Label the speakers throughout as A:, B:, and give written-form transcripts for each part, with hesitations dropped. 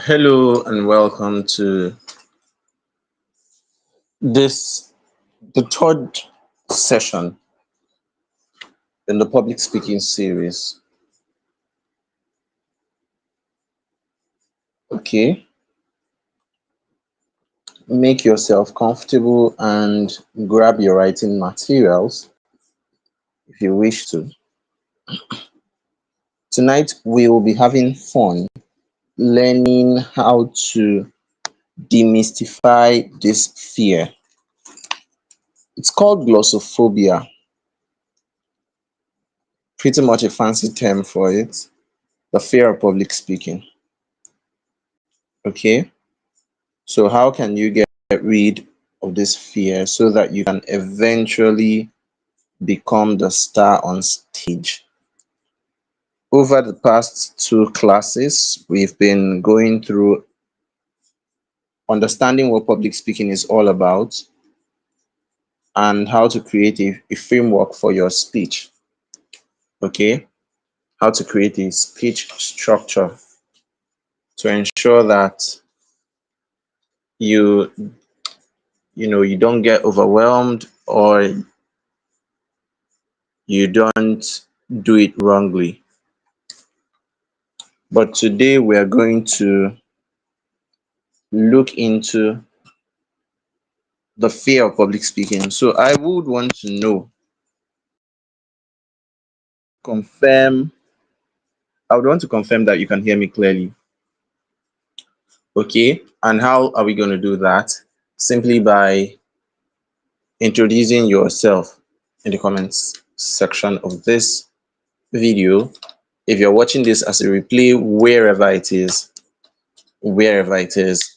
A: Hello and welcome to this the third session in the public speaking series. Okay, make yourself comfortable and grab your writing materials if you wish to. Tonight we will be having fun learning how to demystify this fear. It's called glossophobia, pretty much a fancy term for it, the fear of public speaking. Okay, so how can you get rid of this fear so that you can eventually become the star on stage? Over the past two classes, we've been going through understanding what public speaking is all about and how to create a framework for your speech. Okay, how to create a speech structure to ensure that you you don't get overwhelmed or you don't do it wrongly. But today we are going to look into the fear of public speaking. So I would want to know, confirm, I would want to confirm that you can hear me clearly. Okay. And how are we going to do that? Simply by introducing yourself in the comments section of this video. If you're watching this as a replay, wherever it is,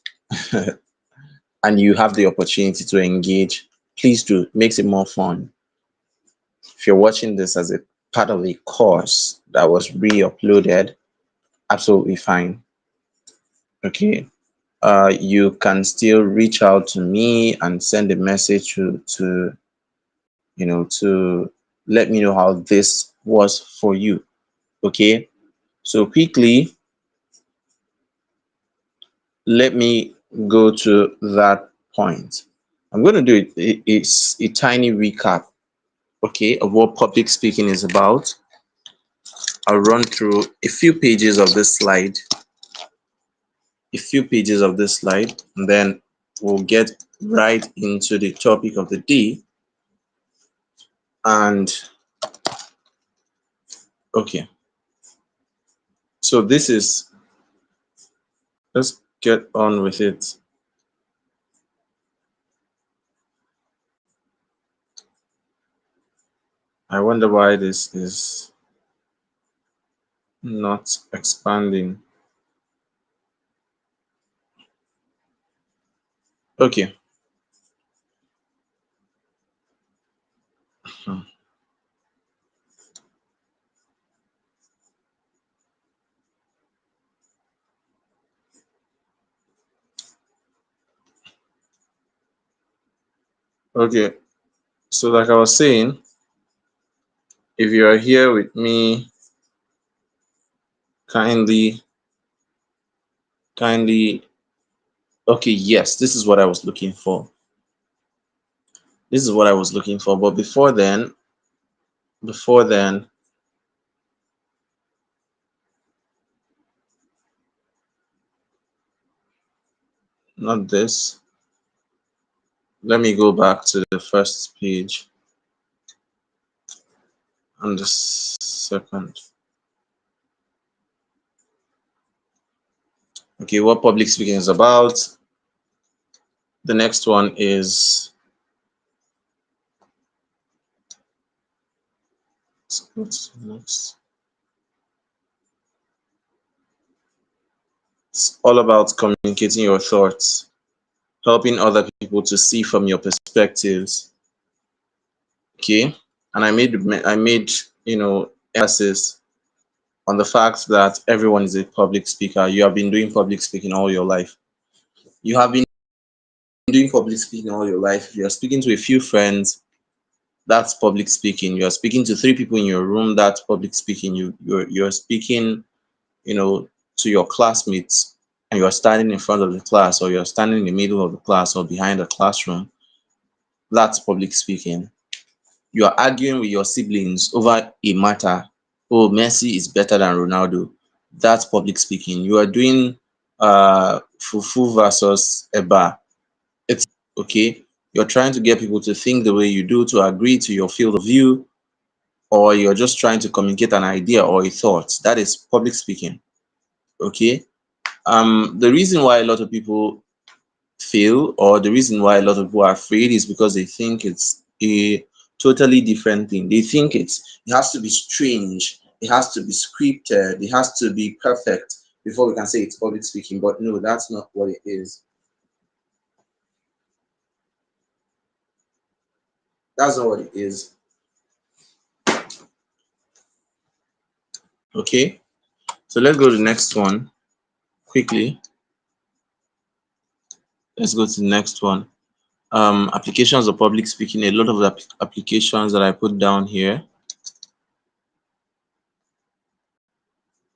A: and you have the opportunity to engage, please do. It makes it more fun. If you're watching this as a part of a course that was re-uploaded, absolutely fine. Okay. You can still reach out to me and send a message to let me know how this was for you. Okay. So quickly, let me go to that point. I'm going to do it's a tiny recap, okay, of what public speaking is about. I'll run through a few pages of this slide, and then we'll get right into the topic of the day. And okay, so let's get on with it. I wonder why this is not expanding. Okay. Hmm. Okay, so like I was saying, if you are here with me, kindly, kindly, okay, yes, this is what I was looking for. This is what I was looking for. But before then, not this. Let me go back to the first page and the second. Okay, what public speaking is about. The next one is what's next? It's all about communicating your thoughts, helping other people to see from your perspectives. Okay, and I made emphasis on the fact that everyone is a public speaker. You have been doing public speaking all your life. You have been doing public speaking all your life. You're speaking to a few friends, that's public speaking. You're speaking to three people in your room, that's public speaking. You're speaking, to your classmates. and you're standing in front of the class, or you're standing in the middle of the class or behind the classroom, that's public speaking. You are arguing with your siblings over a matter. Oh, Messi is better than Ronaldo. That's public speaking. You are doing fufu versus eba. It's okay. You're trying to get people to think the way you do, to agree to your field of view, or you're just trying to communicate an idea or a thought. That is public speaking. Okay. The reason why a lot of people fail, or the reason why a lot of people are afraid, is because they think it's a totally different thing. They think it has to be strange, it has to be scripted, it has to be perfect before we can say it's public speaking. But no, that's not what it is. That's not what it is. Okay, so let's go to the next one quickly. Let's go to the next one. Applications of public speaking. A lot of the applications that I put down here.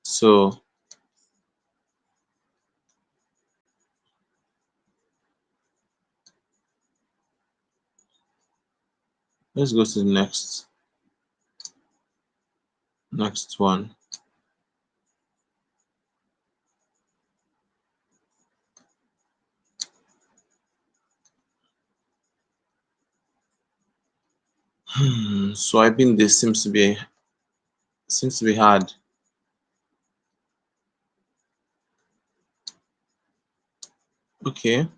A: So let's go to the next one. Swiping this seems to be hard. Okay.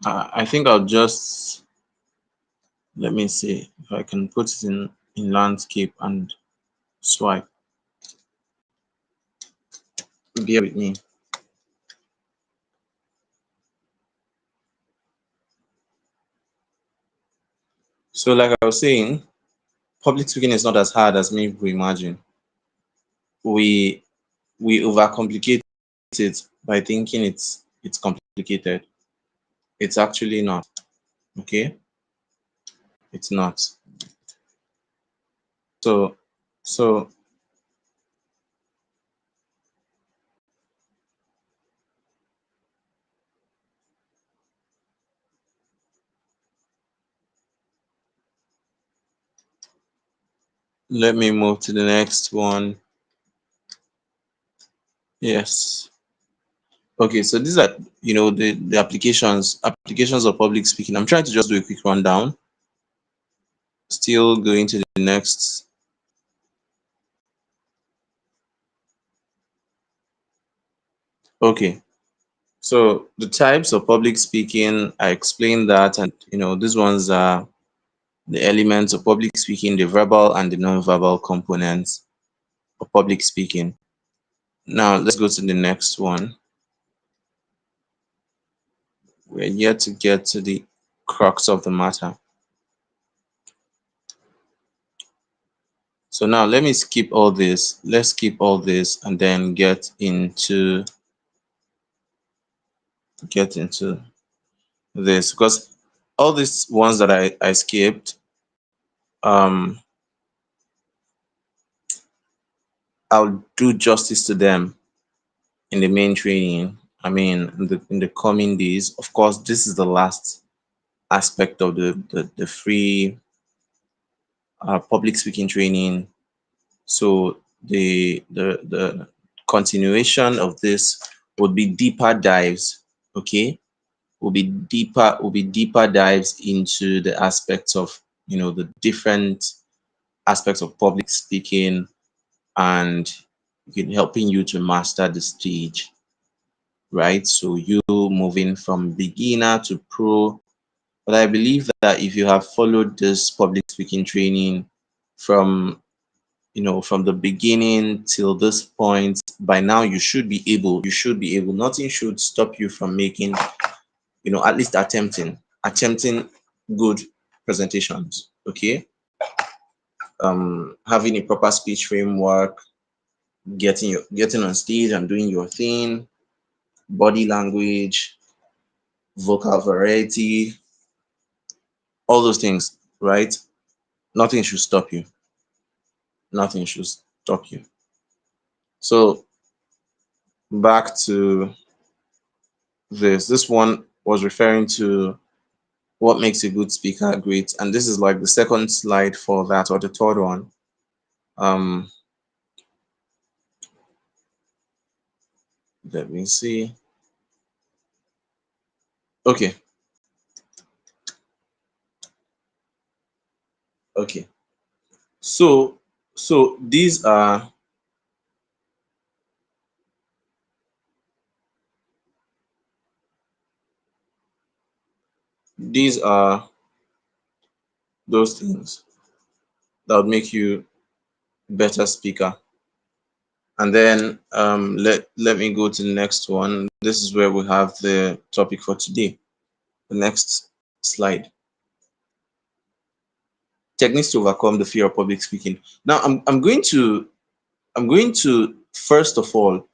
A: I think I'll just, let me see if I can put it in landscape and swipe. Bear with me. So like I was saying, public speaking is not as hard as many people imagine. We we overcomplicate it by thinking it's complicated. It's actually not. Okay? It's not. So so let me move to the next one. Yes. Okay, so these are, the applications of public speaking. I'm trying to just do a quick rundown. Still going to the next. Okay, so the types of public speaking, I explained that, and these ones are the elements of public speaking, the verbal and the non-verbal components of public speaking. Now let's go to the next one. We're yet to get to the crux of the matter. So now let me skip all this. Let's skip all this and then get into this, because all these ones that I skipped, um I'll do justice to them in the main training. I mean, in the coming days. Of course, this is the last aspect of the free public speaking training. So the continuation of this would be deeper dives. Okay, will be deeper dives into the aspects of, the different aspects of public speaking, and helping you to master the stage, right? So you moving from beginner to pro. But I believe that if you have followed this public speaking training from, from the beginning till this point, by now you should be able, nothing should stop you from making, at least attempting good presentations. Okay. Having a proper speech framework, getting on stage and doing your thing, body language, vocal variety, all those things, right? Nothing should stop you. Nothing should stop you. So back to this one was referring to what makes a good speaker great, and this is like the second slide for that, or the third one. um Let me see. Okay, okay. So so these are those things that would make you a better speaker. And then let me go to the next one. This is where we have the topic for today. The next slide. Techniques to overcome the fear of public speaking. Now I'm going to first of all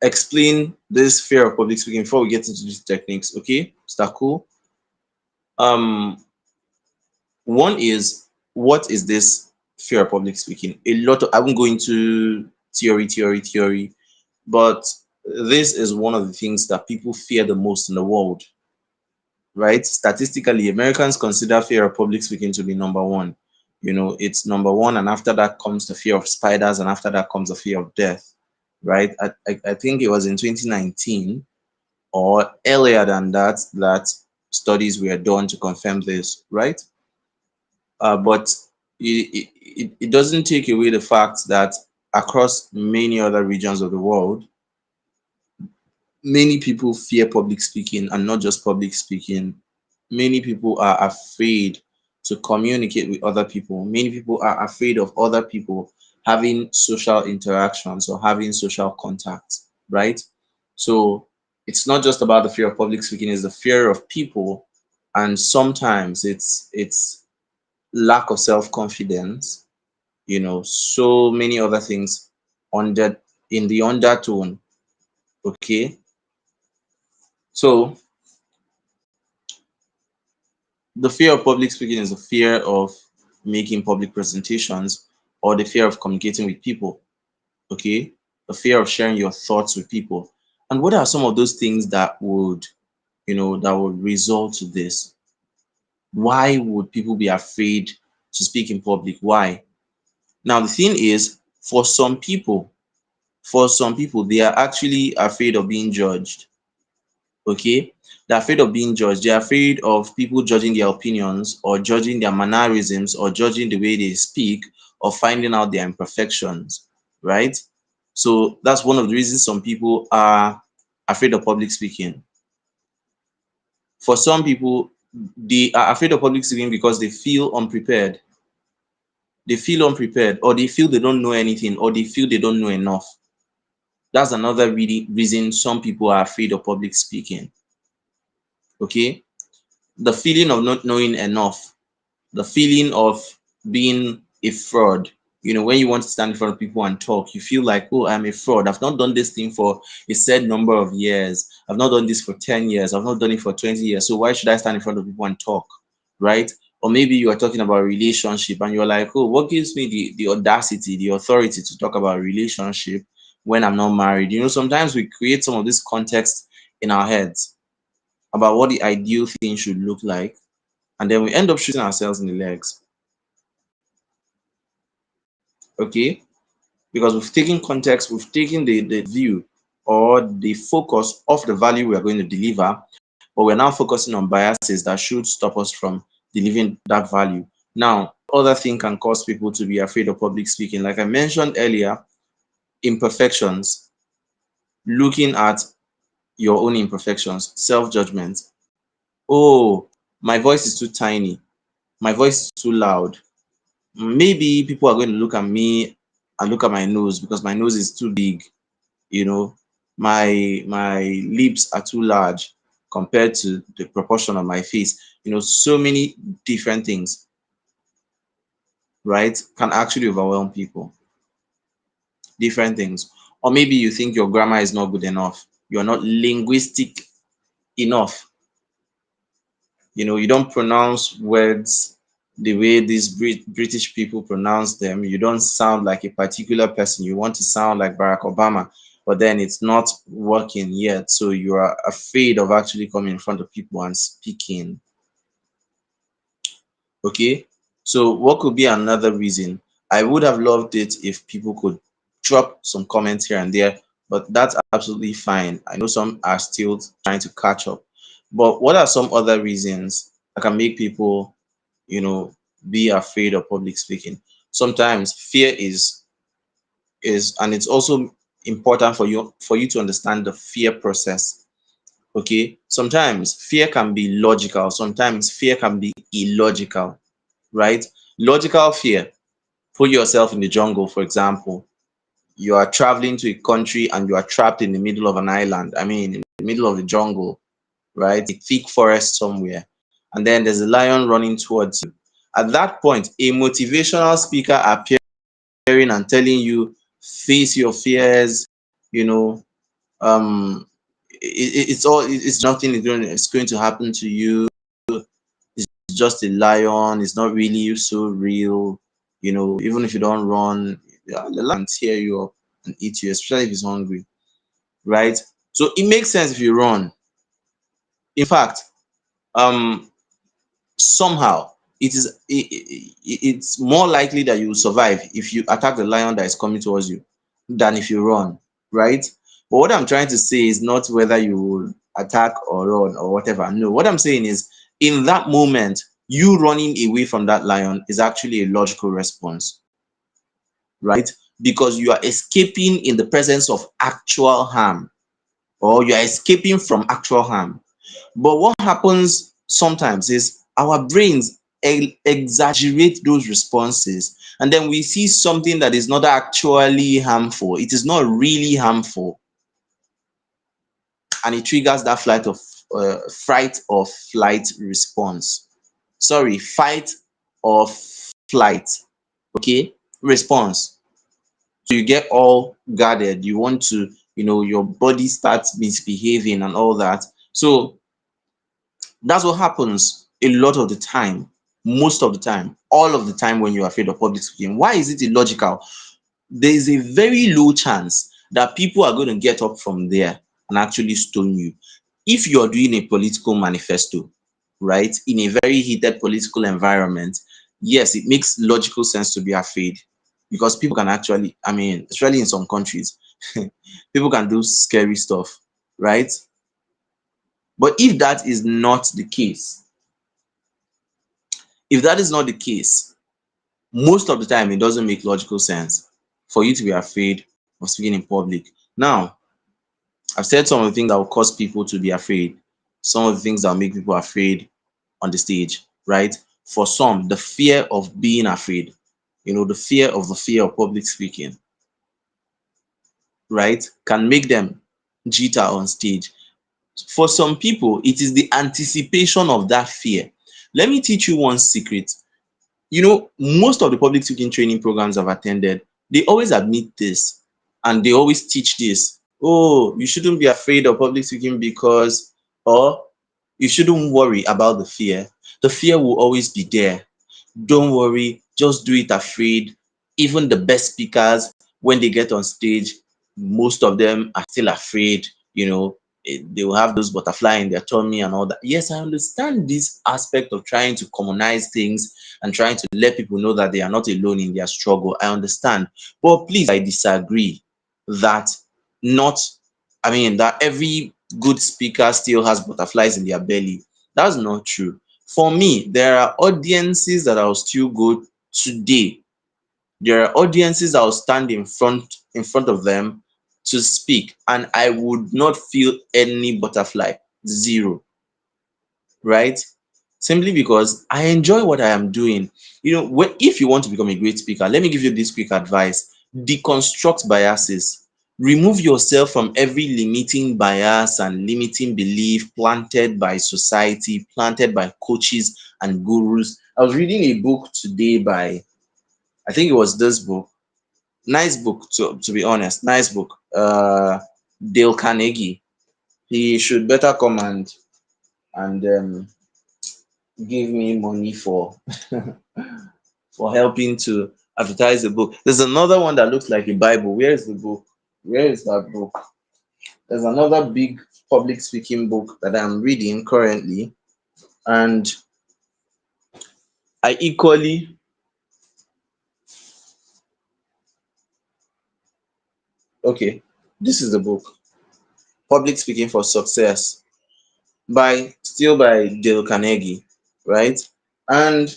A: explain this fear of public speaking before we get into these techniques. Okay, is that cool? Um, One is, what is this fear of public speaking? A lot of, I won't go into theory, but this is one of the things that people fear the most in the world, right? Statistically, Americans consider fear of public speaking to be number one. It's number one, and after that comes the fear of spiders, and after that comes the fear of death, right? I think it was in 2019 or earlier than that that studies were done to confirm this, right? But it doesn't take away the fact that across many other regions of the world, many people fear public speaking, and not just public speaking. Many people are afraid to communicate with other people. Many people are afraid of other people having social interactions or having social contact, right? So it's not just about the fear of public speaking, it's the fear of people. And sometimes it's lack of self-confidence, so many other things under in the undertone. Okay. So the fear of public speaking is the fear of making public presentations, or the fear of communicating with people. Okay. The fear of sharing your thoughts with people. And what are some of those things that would result to this? Why would people be afraid to speak in public? Why? Now, the thing is, for some people, they are actually afraid of being judged. Okay, they're afraid of being judged. They're afraid of people judging their opinions, or judging their mannerisms, or judging the way they speak, or finding out their imperfections, right? So that's one of the reasons some people are afraid of public speaking. For some people, they are afraid of public speaking because they feel unprepared. They feel unprepared, or they feel they don't know anything, or they feel they don't know enough. That's another really reason some people are afraid of public speaking. Okay, the feeling of not knowing enough, the feeling of being a fraud. When you want to stand in front of people and talk, you feel like, oh, I'm a fraud. I've not done this thing for a set number of years. I've not done this for 10 years. I've not done it for 20 years. So why should I stand in front of people and talk? Right? Or maybe you are talking about a relationship and you're like, oh, what gives me the audacity, the authority to talk about a relationship when I'm not married? Sometimes we create some of this context in our heads about what the ideal thing should look like, and then we end up shooting ourselves in the legs. Okay, because we've taken context, we've taken the view or the focus of the value we are going to deliver, but we're now focusing on biases that should stop us from delivering that value. Now, other thing can cause people to be afraid of public speaking, like I mentioned earlier: imperfections, looking at your own imperfections, self-judgment. Oh, my voice is too tiny, my voice is too loud. Maybe people are going to look at me and look at my nose because my nose is too big. you know my lips are too large compared to the proportion of my face. So many different things, right, can actually overwhelm people. Different things. Or maybe you think your grammar is not good enough, you're not linguistic enough. You don't pronounce words the way these British people pronounce them. You don't sound like a particular person. You want to sound like Barack Obama, but then it's not working yet. So you are afraid of actually coming in front of people and speaking. Okay. So what could be another reason? I would have loved it if people could drop some comments here and there, but that's absolutely fine. I know some are still trying to catch up. But what are some other reasons that can make people, you know, be afraid of public speaking? Sometimes fear is and it's also important for you to understand the fear process. Okay. Sometimes fear can be logical, sometimes fear can be illogical, right? Logical fear: put yourself in the jungle, for example. You are traveling to a country and you are trapped in the middle of an island. I mean, in the middle of the jungle, right? A thick forest somewhere. And then there's a lion running towards you. At that point, a motivational speaker appearing and telling you, face your fears, you know, it's nothing it's going to happen to you. It's just a lion. It's not really so real. Even if you don't run, yeah, the lion can tear you up and eat you, especially if it's hungry, right? So it makes sense if you run. In fact, um, somehow it's more likely that you will survive if you attack the lion that is coming towards you than if you run, right? But what I'm trying to say is not whether you will attack or run or whatever. No, what I'm saying is, in that moment, you running away from that lion is actually a logical response, right? Because you are escaping in the presence of actual harm, or you are escaping from actual harm. But what happens sometimes is our brains exaggerate those responses, and then we see something that is not actually harmful. It is not really harmful, and it triggers that fright or flight response. Sorry, fight or flight. Okay, response. So you get all guarded. You want to, your body starts misbehaving and all that. So that's what happens a lot of the time, most of the time, all of the time when you're afraid of public speaking. Why is it illogical? There is a very low chance that people are going to get up from there and actually stone you. If you're doing a political manifesto, right, in a very heated political environment, yes, it makes logical sense to be afraid, because people can actually, I mean, especially in some countries, people can do scary stuff, right? But if that is not the case, most of the time it doesn't make logical sense for you to be afraid of speaking in public. Now, I've said some of the things that will cause people to be afraid, some of the things that will make people afraid on the stage, right? For some, the fear of being afraid, the fear of public speaking, right, can make them jitter on stage. For some people, it is the anticipation of that fear. Let me teach you one secret. Most of the public speaking training programs I've attended, they always admit this, and they always teach this. Oh, you shouldn't be afraid of public speaking because, or you shouldn't worry about the fear. The fear will always be there. Don't worry, just do it afraid. Even the best speakers, when they get on stage, most of them are still afraid. They will have those butterfly in their tummy and all that. Yes, I understand this aspect of trying to commonize things and trying to let people know that they are not alone in their struggle. I understand. But please, I disagree that not, I mean, that every good speaker still has butterflies in their belly. That's not true. For me, there are audiences that I'll still go today. There are audiences I'll stand in front of them to speak, and I would not feel any butterfly. Zero, right? Simply because I enjoy what I am doing. If you want to become a great speaker, let me give you this quick advice: deconstruct biases. Remove yourself from every limiting bias and limiting belief planted by society, planted by coaches and gurus. I was reading a book today by, I think it was this book. Nice book, to be honest. Nice book. Dale Carnegie. He should better come and give me money for for helping to advertise the book. There's another one that looks like a Bible. Where is the book? Where is that book? There's another big public speaking book that I'm reading currently, and I equally, okay, this is the book, Public Speaking for Success, by Dale Carnegie, right? And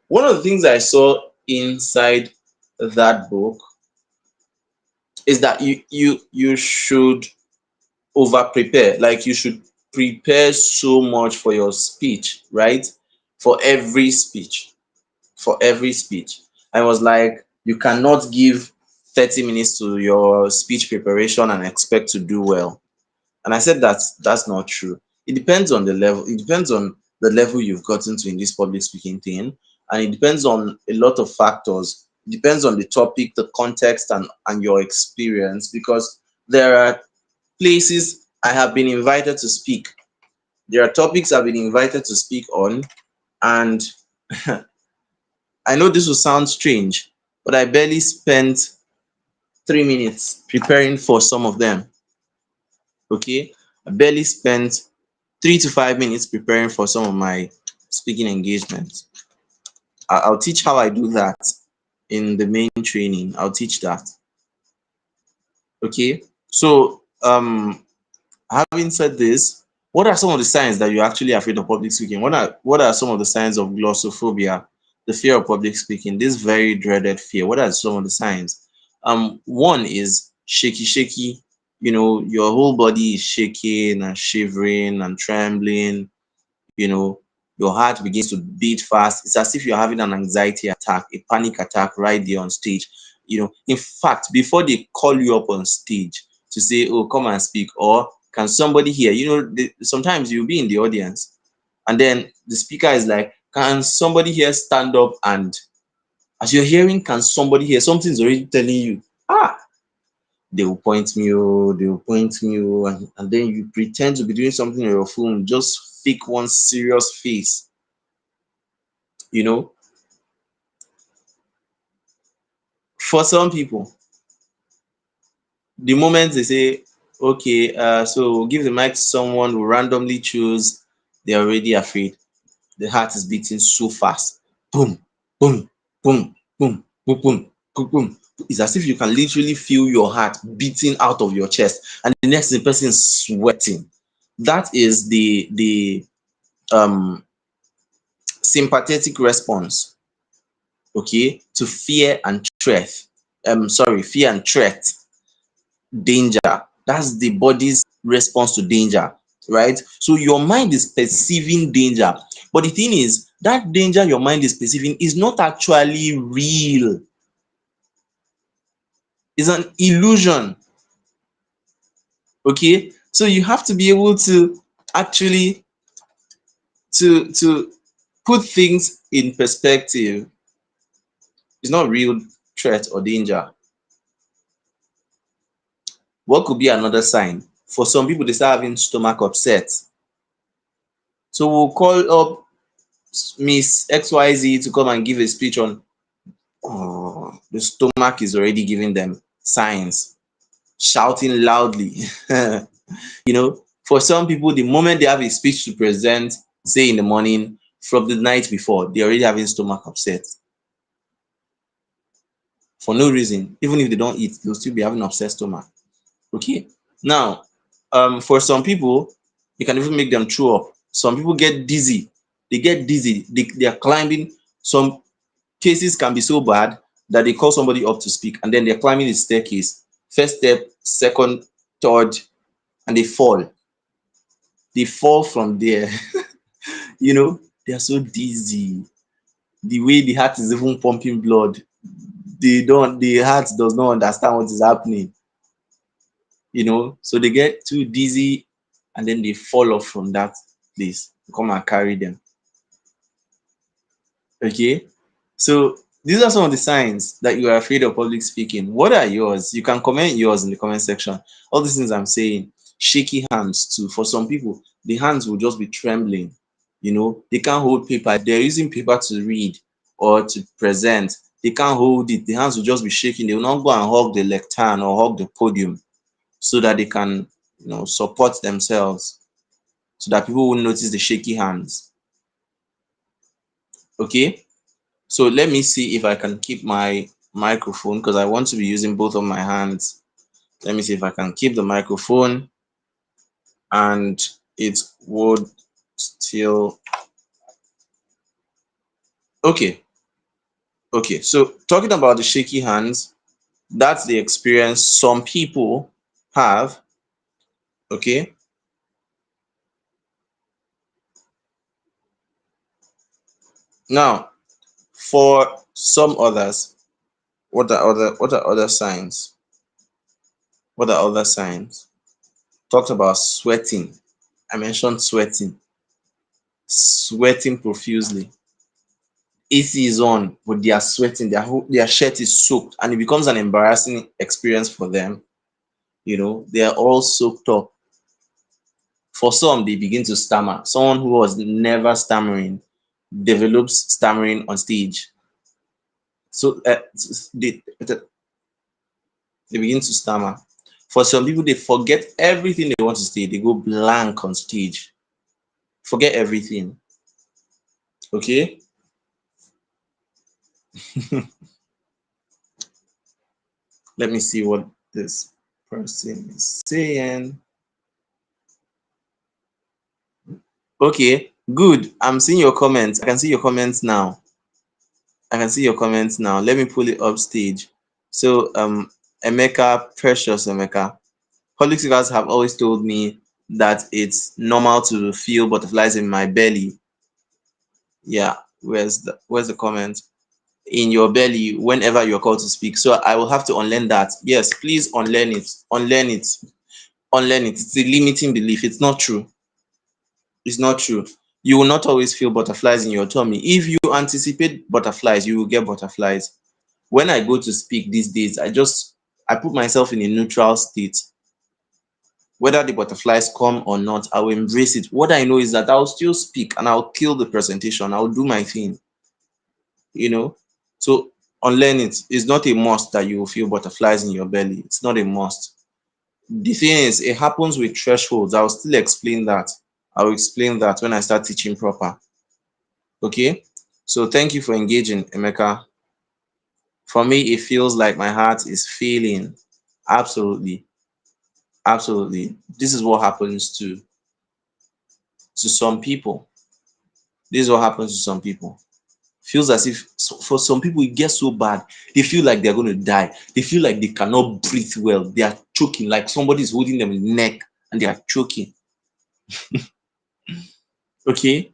A: one of the things I saw inside that book is that you should over prepare. Like, you should prepare so much for your speech, right? For every speech. For every speech. I was like, you cannot give 30 minutes to your speech preparation and expect to do well. And I said that's not true. It depends on the level. It depends on the level you've gotten to in this public speaking thing, and it depends on a lot of factors. It depends on the topic, the context, and your experience. Because there are places I have been invited to speak. There are topics I've been invited to speak on, and I know this will sound strange, but I barely spent 3 minutes preparing for some of them. Okay, I barely spent 3 to 5 minutes preparing for some of my speaking engagements. I'll teach how I do that in the main training. I'll teach that. Okay. So, having said this, what are some of the signs that you're actually afraid of public speaking? What are some of the signs of glossophobia, the fear of public speaking, this very dreaded fear? What are some of the signs? One is shaky, shaky. Your whole body is shaking and shivering and trembling. you know, your heart begins to beat fast. It's as if you're having an anxiety attack, a panic attack right there on stage. In fact, before they call you up on stage to say, oh, come and speak, or can somebody hear, sometimes you'll be in the audience and then the speaker is like, can somebody here stand up? And as you're hearing, can somebody hear, something's already telling you, they will point me, oh, they will point me, oh, and then you pretend to be doing something on your phone, just fake one serious face. you know for some people, the moment they say, okay, so give the mic to someone who randomly choose, they're already afraid. The heart is beating so fast. Boom, boom, boom, boom, boom, boom, boom, boom. It's as if you can literally feel your heart beating out of your chest, and the next thing, the person is sweating. That is the um sympathetic response, okay, to fear and threat. Fear and threat, danger. That's the body's response to danger, right? So your mind is perceiving danger, but the thing is, that danger your mind is perceiving is not actually real. It's an illusion. Okay, so you have to be able to actually to put things in perspective. It's not real threat or danger. What could be another sign? For some people, they start having stomach upset. So we'll call up Miss XYZ to come and give a speech on, the stomach is already giving them signs, shouting loudly. For some people, the moment they have a speech to present, say in the morning, from the night before, they're already having stomach upset for no reason. Even if they don't eat, they'll still be having upset stomach. Okay. Now, for some people, it can even make them throw up. Some people get dizzy. They get dizzy. They are climbing. Some cases can be so bad that they call somebody up to speak, and then they're climbing the staircase. First step, second, third, and they fall. They fall from there. They are so dizzy. The way the heart is even pumping blood, the heart does not understand what is happening. So they get too dizzy and then they fall off from that place. Come and carry them. Okay. So these are some of the signs that you are afraid of public speaking. What are yours? You can comment yours in the comment section. All these things I'm saying, shaky hands too. For some people, the hands will just be trembling. They can't hold paper. They're using paper to read or to present. They can't hold it. The hands will just be shaking. They will not go and hug the lectern or hug the podium so that they can, support themselves, so that people will notice the shaky hands. Okay. So let me see if I can keep my microphone, because I want to be using both of my hands. Let me see if I can keep the microphone and it would still. Okay. Okay. So talking about the shaky hands, that's the experience some people have. Okay. Now, for some others, what are other signs? What are other signs? Talked about sweating. I mentioned sweating profusely. AC is on, but they are sweating. Their shirt is soaked, and it becomes an embarrassing experience for them. They are all soaked up. For some, they begin to stammer. Someone who was never stammering develops stammering on stage. So they begin to stammer. For some people, they forget everything they want to say. They go blank on stage. Forget everything. Okay. Let me see what this person is saying. Okay, good. I'm seeing your comments. I can see your comments now. I can see your comments now. Let me pull it up stage. So, Emeka, precious Emeka, public figures have always told me that it's normal to feel butterflies in my belly. Yeah, where's the comment? In your belly whenever you're called to speak. So I will have to unlearn that. Yes, please unlearn it. Unlearn it. Unlearn it. It's a limiting belief. It's not true. It's not true. You will not always feel butterflies in your tummy. If you anticipate butterflies, you will get butterflies. When I go to speak these days, I put myself in a neutral state. Whether the butterflies come or not, I will embrace it. What I know is that I'll still speak and I'll kill the presentation. I'll do my thing. You know. So unlearn it. It's not a must that you will feel butterflies in your belly. It's not a must. The thing is, it happens with thresholds. I'll still explain that. I will explain that when I start teaching proper. Okay. So thank you for engaging, Emeka. For me, it feels like my heart is failing. Absolutely. Absolutely. This is what happens to some people. This is what happens to some people. Feels as if for some people it gets so bad. They feel like they're going to die. They feel like they cannot breathe well. They are choking, like somebody is holding them in the neck and they are choking. Okay.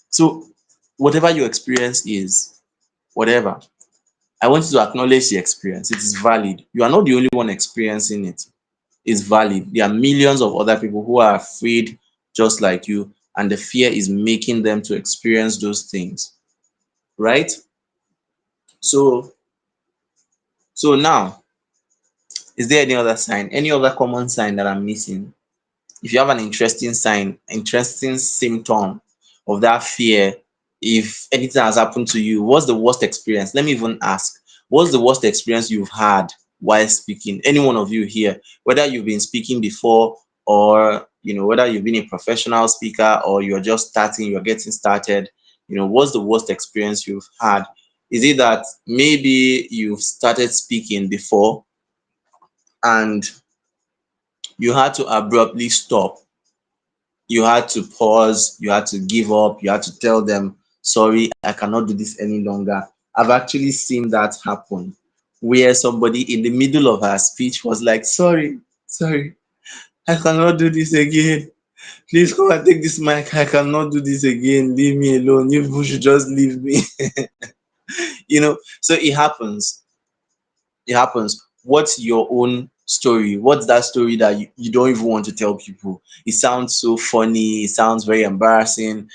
A: So whatever your experience is, whatever, I want you to acknowledge the experience. It is valid. You are not the only one experiencing it. It's valid. There are millions of other people who are afraid just like you, and the fear is making them to experience those things. Right? So now, is there any other sign? Any other common sign that I'm missing? If you have an interesting sign, interesting symptom of that fear, if anything has happened to you, what's the worst experience? Let me even ask, what's the worst experience you've had while speaking? Any one of you here, whether you've been speaking before, or whether you've been a professional speaker or you're just starting, you're getting started, what's the worst experience you've had? Is it that maybe you've started speaking before and you had to abruptly stop? You had to pause, you had to give up, you had to tell them, sorry, I cannot do this any longer. I've actually seen that happen, where somebody in the middle of her speech was like, sorry, I cannot do this again. Please come and take this mic. I cannot do this again. Leave me alone. You people should just leave me. So it happens. It happens. What's your own story? What's that story that you don't even want to tell people? It sounds so funny. It sounds very embarrassing.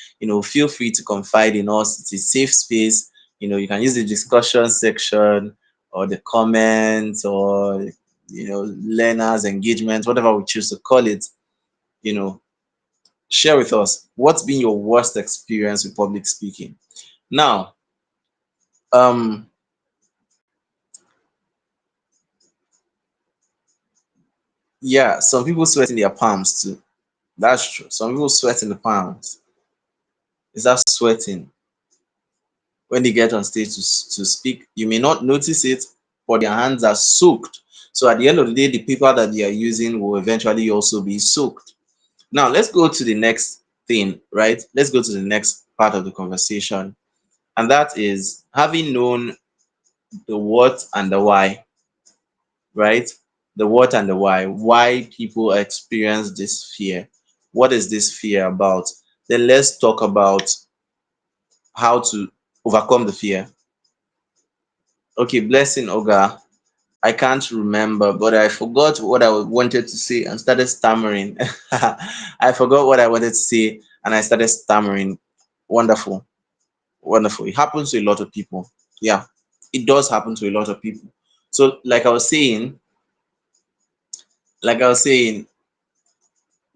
A: Feel free to confide in us. It's a safe space. You can use the discussion section or the comments or, learners engagement, whatever we choose to call it. You know, Share with us what's been your worst experience with public speaking. Now, um, yeah, some people sweat in their palms too. That's true. Some people sweat in the palms. Is that sweating when they get on stage to speak? You may not notice it, but their hands are soaked. So at the end of the day, the paper that they are using will eventually also be soaked. Now, let's go to the next thing, right? Let's go to the next part of the conversation. And that is having known the what and the why, right? The what and the why people experience this fear. What is this fear about? Then let's talk about how to overcome the fear. Okay, blessing Oga. I can't remember, but I forgot what I wanted to say and started stammering. I forgot what I wanted to say and I started stammering. Wonderful. Wonderful. It happens to a lot of people. Yeah, it does happen to a lot of people. So, like I was saying,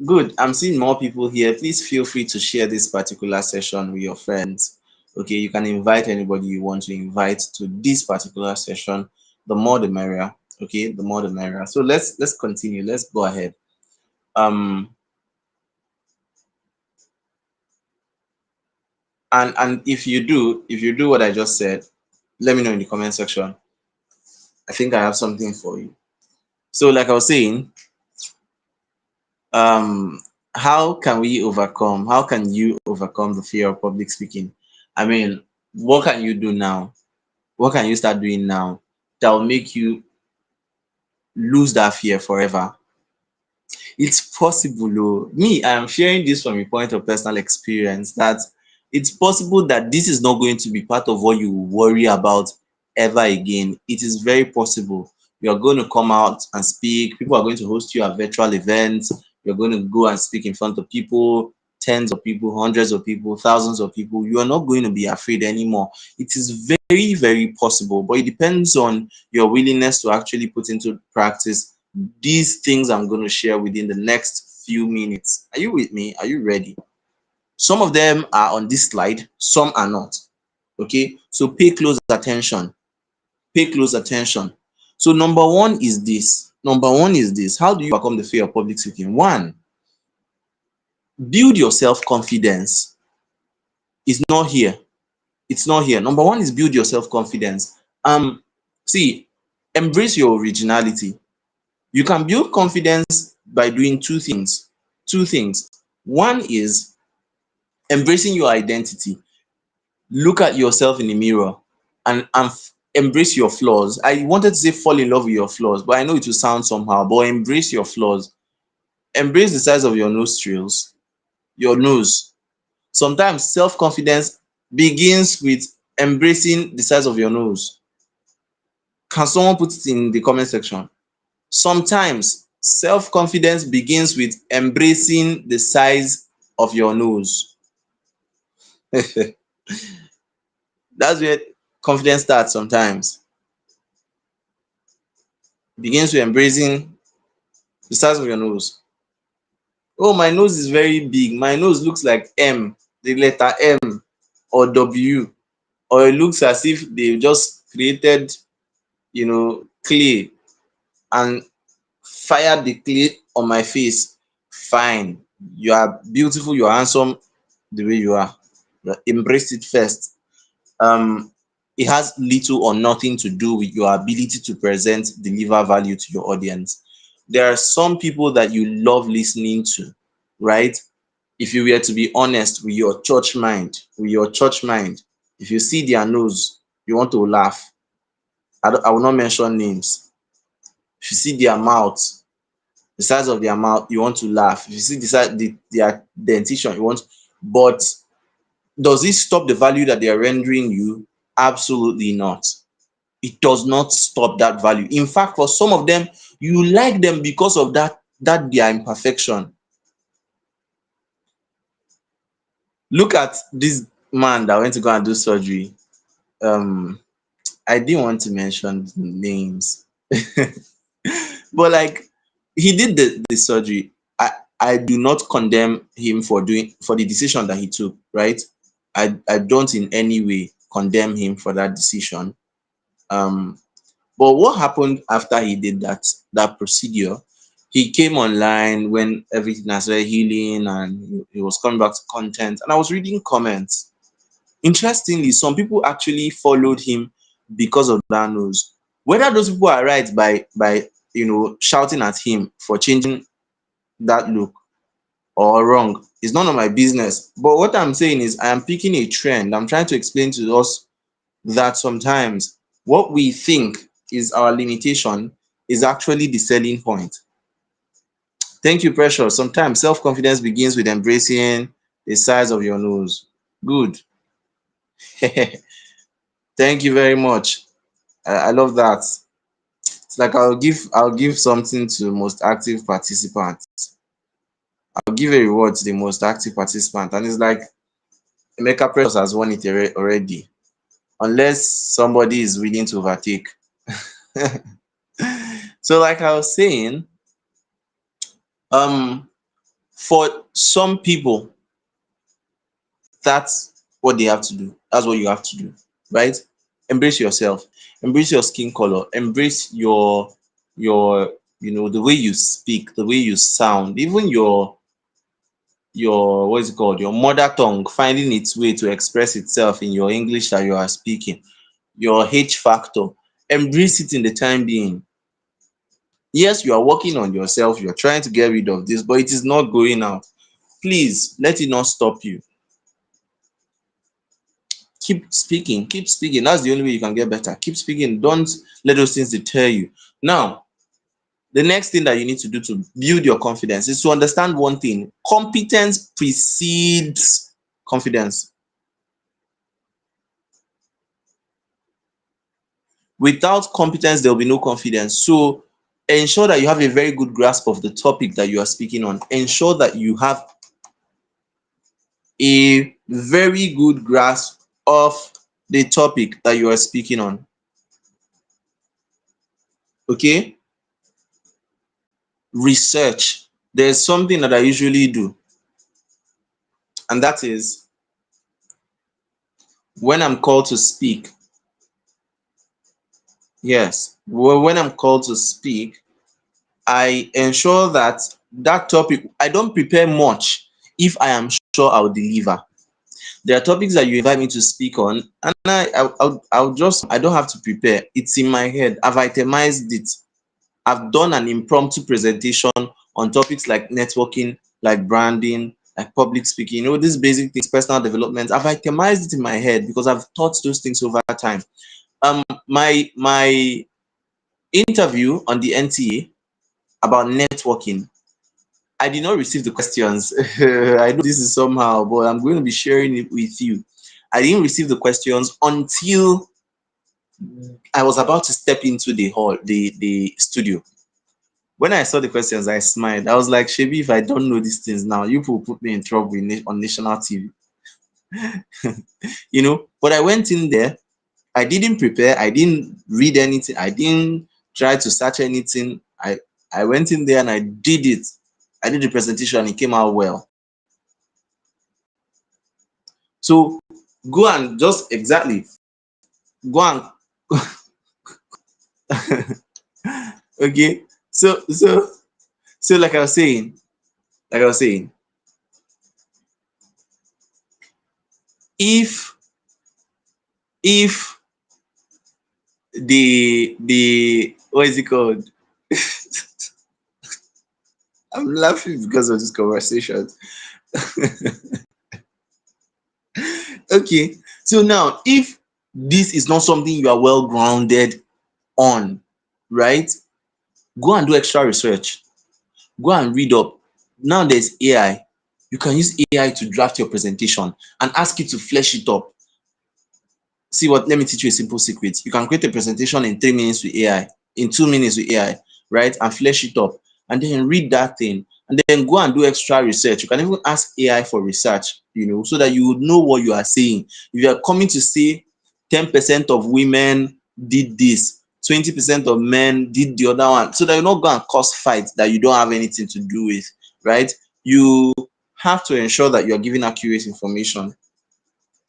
A: good. I'm seeing more people here. Please feel free to share this particular session with your friends. Okay, you can invite anybody you want to invite to this particular session. The more the merrier. Okay, the more the merrier. So let's continue. Let's go ahead. Um, and if you do what I just said, let me know in the comment section. I think I have something for you. So, like I was saying, um how can you overcome the fear of public speaking? I mean, what can you do now? What can you start doing now that will make you lose that fear forever? It's possible. Oh. Me, I am sharing this from a point of personal experience that it's possible that this is not going to be part of what you worry about ever again. It is very possible. You are going to come out and speak. People are going to host you at virtual events. You're going to go and speak in front of people, tens of people, hundreds of people, thousands of people. You are not going to be afraid anymore. It is very, very possible, but it depends on your willingness to actually put into practice these things I'm going to share within the next few minutes. Are you with me? Are you ready? Some of them are on this slide, some are not. Okay, so pay close attention. Pay close attention. So, number one is this. Number one is this. How do you overcome the fear of public speaking? One, build your self confidence. It's not here. It's not here. Number one is build your self confidence. See, embrace your originality. You can build confidence by doing two things. Two things. One is embracing your identity. Look at yourself in the mirror and embrace your flaws. I wanted to say fall in love with your flaws, but I know it will sound somehow. But embrace your flaws. Embrace the size of your nostrils, your nose. Sometimes self confidence begins with embracing the size of your nose. Can someone put it in the comment section? Sometimes self-confidence begins with embracing the size of your nose. That's where confidence starts sometimes. It begins with embracing the size of your nose. Oh, my nose is very big. My nose looks like M, the letter M or W, or it looks as if they just created, clay and fired the clay on my face. Fine. You are beautiful, you are handsome the way you are. Embrace it first. It has little or nothing to do with your ability to present, deliver value to your audience. There are some people that you love listening to, right? If you were to be honest with your church mind, if you see their nose, you want to laugh. I will not mention names. If you see their mouth, the size of their mouth, you want to laugh. If you see the size, their dentition, you want. But does it stop the value that they are rendering you? Absolutely not. It does not stop that value. In fact, for some of them, you like them because of that their imperfection. Look at this man that went to go and do surgery. Um, I didn't want to mention names, but like he did the surgery. I do not condemn him for the decision that he took, right? I don't in any way condemn him for that decision. Um, but what happened after he did that procedure? He came online when everything has started healing, and he was coming back to content. And I was reading comments. Interestingly, some people actually followed him because of that news. Whether those people are right by shouting at him for changing that look or wrong is none of my business. But what I'm saying is I am picking a trend. I'm trying to explain to us that sometimes what we think is our limitation is actually the selling point. Thank you, Precious. Sometimes self-confidence begins with embracing the size of your nose. Good. Thank you very much. I love that. It's like I'll give something to most active participant. I'll give a reward to the most active participant, and it's like Emeka Precious has won it already, unless somebody is willing to overtake. So, like I was saying, um, for some people, that's what they have to do. That's what you have to do, right? Embrace yourself, embrace your skin color, embrace your the way you speak, the way you sound, even your what is it called, your mother tongue finding its way to express itself in your English that you are speaking, your H factor. Embrace it in the time being. Yes, you are working on yourself, you're trying to get rid of this, but it is not going out. Please let it not stop you. Keep speaking, keep speaking. That's the only way you can get better. Keep speaking. Don't let those things deter you. Now, the next thing that you need to do to build your confidence is to understand one thing: competence precedes confidence. Without competence, there will be no confidence. So ensure that you have a very good grasp of the topic that you are speaking on. Ensure that you have a very good grasp of the topic that you are speaking on. Okay? Research. There's something that I usually do, and that is when I'm called to speak. Yes, when I'm called to speak, I ensure that that topic, I don't prepare much if I am sure I'll deliver. There are topics that you invite me to speak on, and I don't have to prepare. It's in my head. I've itemized it. I've done an impromptu presentation on topics like networking, like branding, like public speaking, these basic things, personal development. I've itemized it in my head because I've taught those things over time. My interview on the NTA about networking, I did not receive the questions. I know this is somehow, but I'm going to be sharing it with you. I didn't receive the questions until I was about to step into the hall, the studio. When I saw the questions, I smiled. I was like, Shebi, if I don't know these things now, you will put me in trouble on national TV. But I went in there. I didn't prepare. I didn't read anything. I didn't try to search anything. I went in there and I did it. I did the presentation and it came out well. So go and just exactly go and okay. So like I was saying, if if the what is it called? I'm laughing because of this conversation. Okay. So now, if this is not something you are well grounded on, right? Go and do extra research. Go and read up. Now there's AI. You can use AI to draft your presentation and ask it to flesh it up. See what? Let me teach you a simple secret. You can create a presentation in 3 minutes with AI, in 2 minutes with AI, right? And flesh it up, and then read that thing, and then go and do extra research. You can even ask AI for research, so that you would know what you are saying. If you are coming to say 10% of women did this, 20% of men did the other one, so that you not go and cause fights that you don't have anything to do with, right? You have to ensure that you are giving accurate information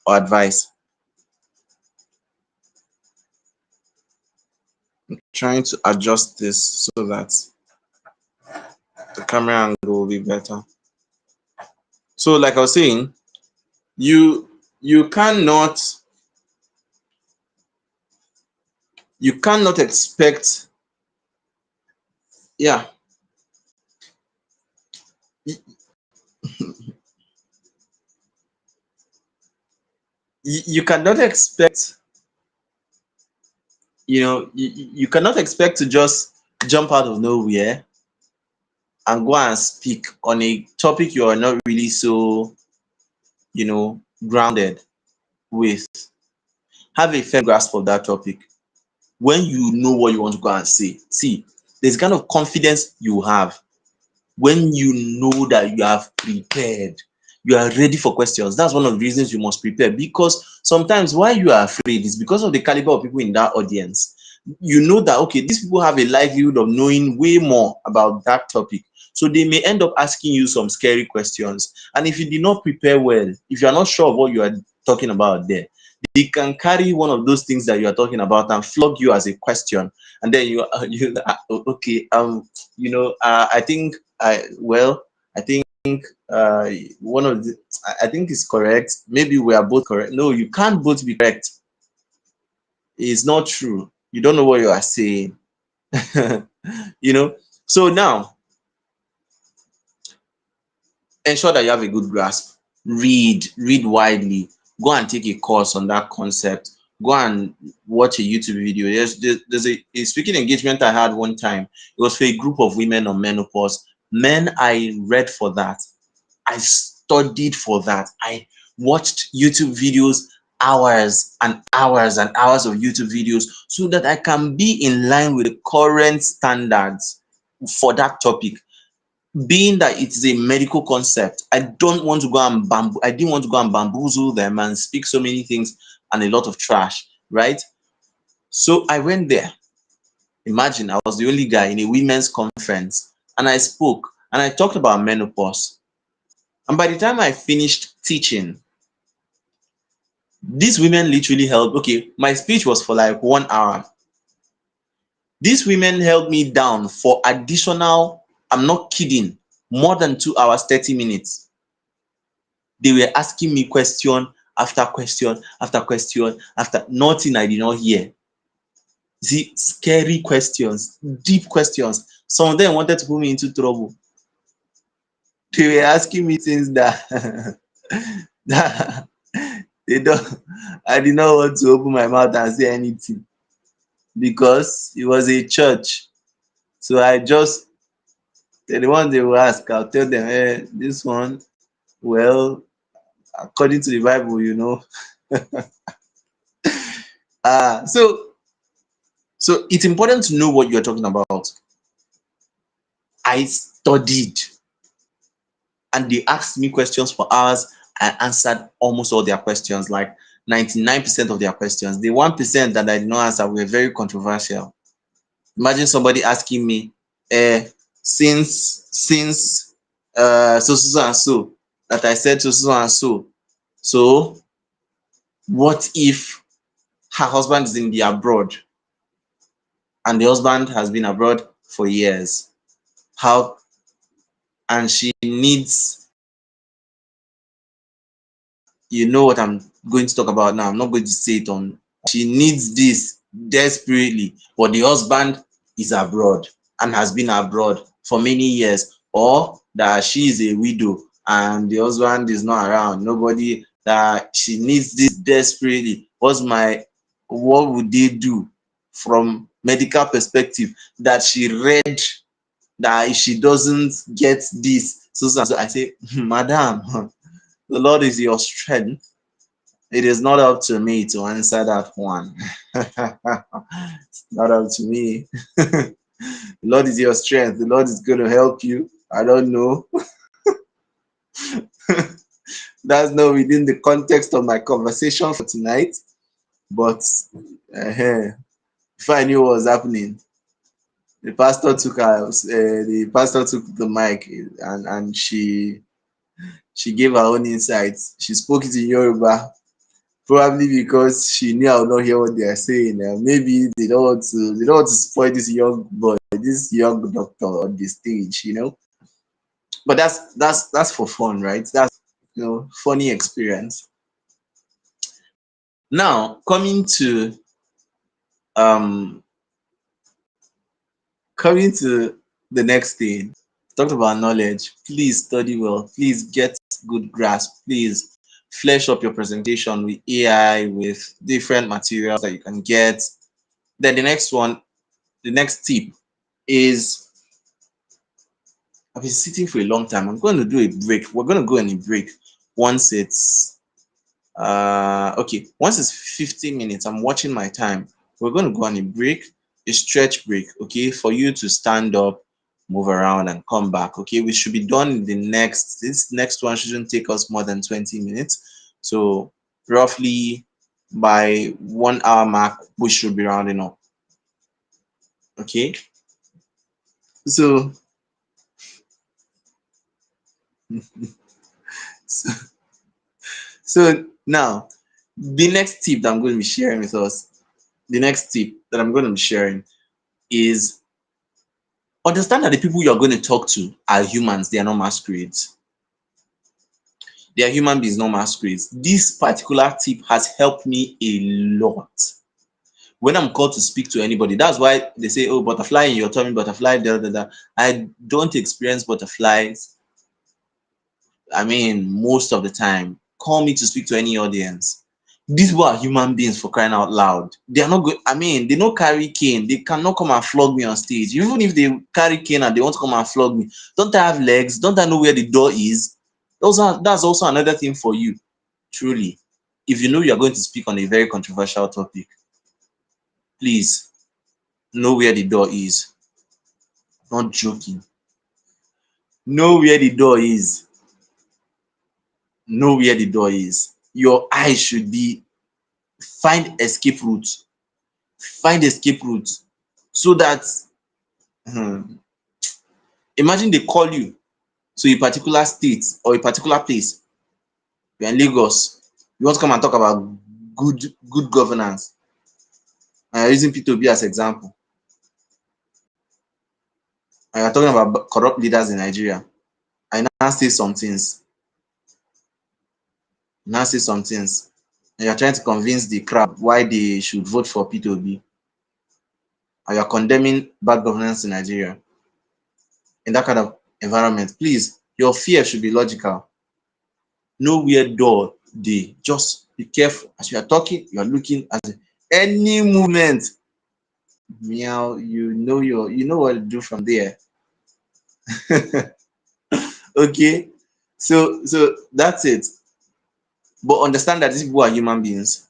A: or advice. Trying to adjust this so that the camera angle will be better. So, like I was saying, you you cannot you cannot expect, yeah, you, you cannot expect, you cannot expect to just jump out of nowhere and go and speak on a topic you are not really so, grounded with. Have a firm grasp of that topic. When you know what you want to go and say, see, there's kind of confidence you have when you know that you have prepared, you are ready for questions. That's one of the reasons you must prepare, because sometimes why you are afraid is because of the caliber of people in that audience. You know that, okay, these people have a likelihood of knowing way more about that topic. So they may end up asking you some scary questions. And if you did not prepare well, if you are not sure of what you are talking about there, they can carry one of those things that you are talking about and flog you as a question. And then okay, I think I think uh, one of the, I think is correct. Maybe we are both correct. No, you can't both be correct. It's not true. You don't know what you are saying. you know. So now, ensure that you have a good grasp. Read widely. Go and take a course on that concept. Go and watch a YouTube video. There's a speaking engagement I had one time. It was for a group of women on menopause. Men, I read for that. I studied for that. I watched YouTube videos, hours and hours and hours of YouTube videos, so that I can be in line with the current standards for that topic. Being that it is a medical concept, I didn't want to go and bamboozle them and speak so many things and a lot of trash, right? So I went there. Imagine I was the only guy in a women's conference, and I spoke and I talked about menopause. And by the time I finished teaching, these women literally held, okay, my speech was for like 1 hour. These women held me down for additional, I'm not kidding, more than 2 hours, 30 minutes. They were asking me question after question after question after nothing I did not hear. See, scary questions, deep questions. Some of them wanted to put me into trouble. They were asking me things that, that they don't, I did not want to open my mouth and say anything because it was a church. So I just, the one they will ask, I'll tell them, this one, well, according to the Bible, Uh, so so it's important to know what you're talking about. I studied, and they asked me questions for hours. I answered almost all their questions, like 99% of their questions. The 1% that I did not answer were very controversial. Imagine somebody asking me, since so and so, that I said so and so. So what if her husband is in the abroad and the husband has been abroad for years? How, and she needs, what I'm going to talk about now. I'm not going to say it on. She needs this desperately, but the husband is abroad and has been abroad for many years, or that she is a widow and the husband is not around, nobody, that she needs this desperately. What would they do from medical perspective, that she read that if she doesn't get this, so I say, madam, the Lord is your strength. It is not up to me to answer that one. It's not up to me. The Lord is your strength. The Lord is going to help you. I don't know. That's not within the context of my conversation for tonight. But if I knew what was happening, the pastor took the mic, and she gave her own insights. She spoke it in Yoruba, probably because she knew I would not hear what they are saying. Maybe they don't want to spoil this young boy, this young doctor on the stage, you know. But that's for fun, right? That's, funny experience. Now um coming to the next thing. Talked about knowledge. Please study well. Please get good grasp. Please flesh up your presentation with AI, with different materials that you can get. Then the next tip is, I've been sitting for a long time. I'm going to do a break. We're going to go on a break once it's okay. Once it's 15 minutes, I'm watching my time. We're going to go on a break, a stretch break, okay, for you to stand up, move around, and come back. Okay, we should be done in this next one shouldn't take us more than 20 minutes. So roughly by 1 hour mark, we should be rounding up. Okay. So so, so now the next tip that I'm going to be sharing with us, the next tip that I'm going to be sharing is, understand that the people you're going to talk to are humans, they are not masquerades. They are human beings, not masquerades. This particular tip has helped me a lot. When I'm called to speak to anybody, that's why they say, oh, butterfly in your tummy, butterfly, da da da. I don't experience butterflies. I mean, most of the time, call me to speak to any audience. These people are human beings, for crying out loud. They are not good. I mean, they don't carry cane. They cannot come and flog me on stage. Even if they carry cane and they want to come and flog me, don't I have legs? Don't I know where the door is? That's also another thing for you, truly. If you know you're going to speak on a very controversial topic, please know where the door is. Not joking. Know where the door is. Know where the door is. Your eyes should be, find escape route. Find escape route so that, hmm, imagine they call you to a particular state or a particular place. You're in Lagos. You want to come and talk about good governance. And you're using P2B as example. And you're talking about corrupt leaders in Nigeria. I now say some things. Now say some things. And you're trying to convince the crowd why they should vote for P2B. And you're condemning bad governance in Nigeria. In that kind of environment, please, your fear should be logical. Know where door dey. Just be careful. As you are talking, you are looking at any movement. Meow, you know what to do from there. Okay. So that's it. But understand that these people are human beings.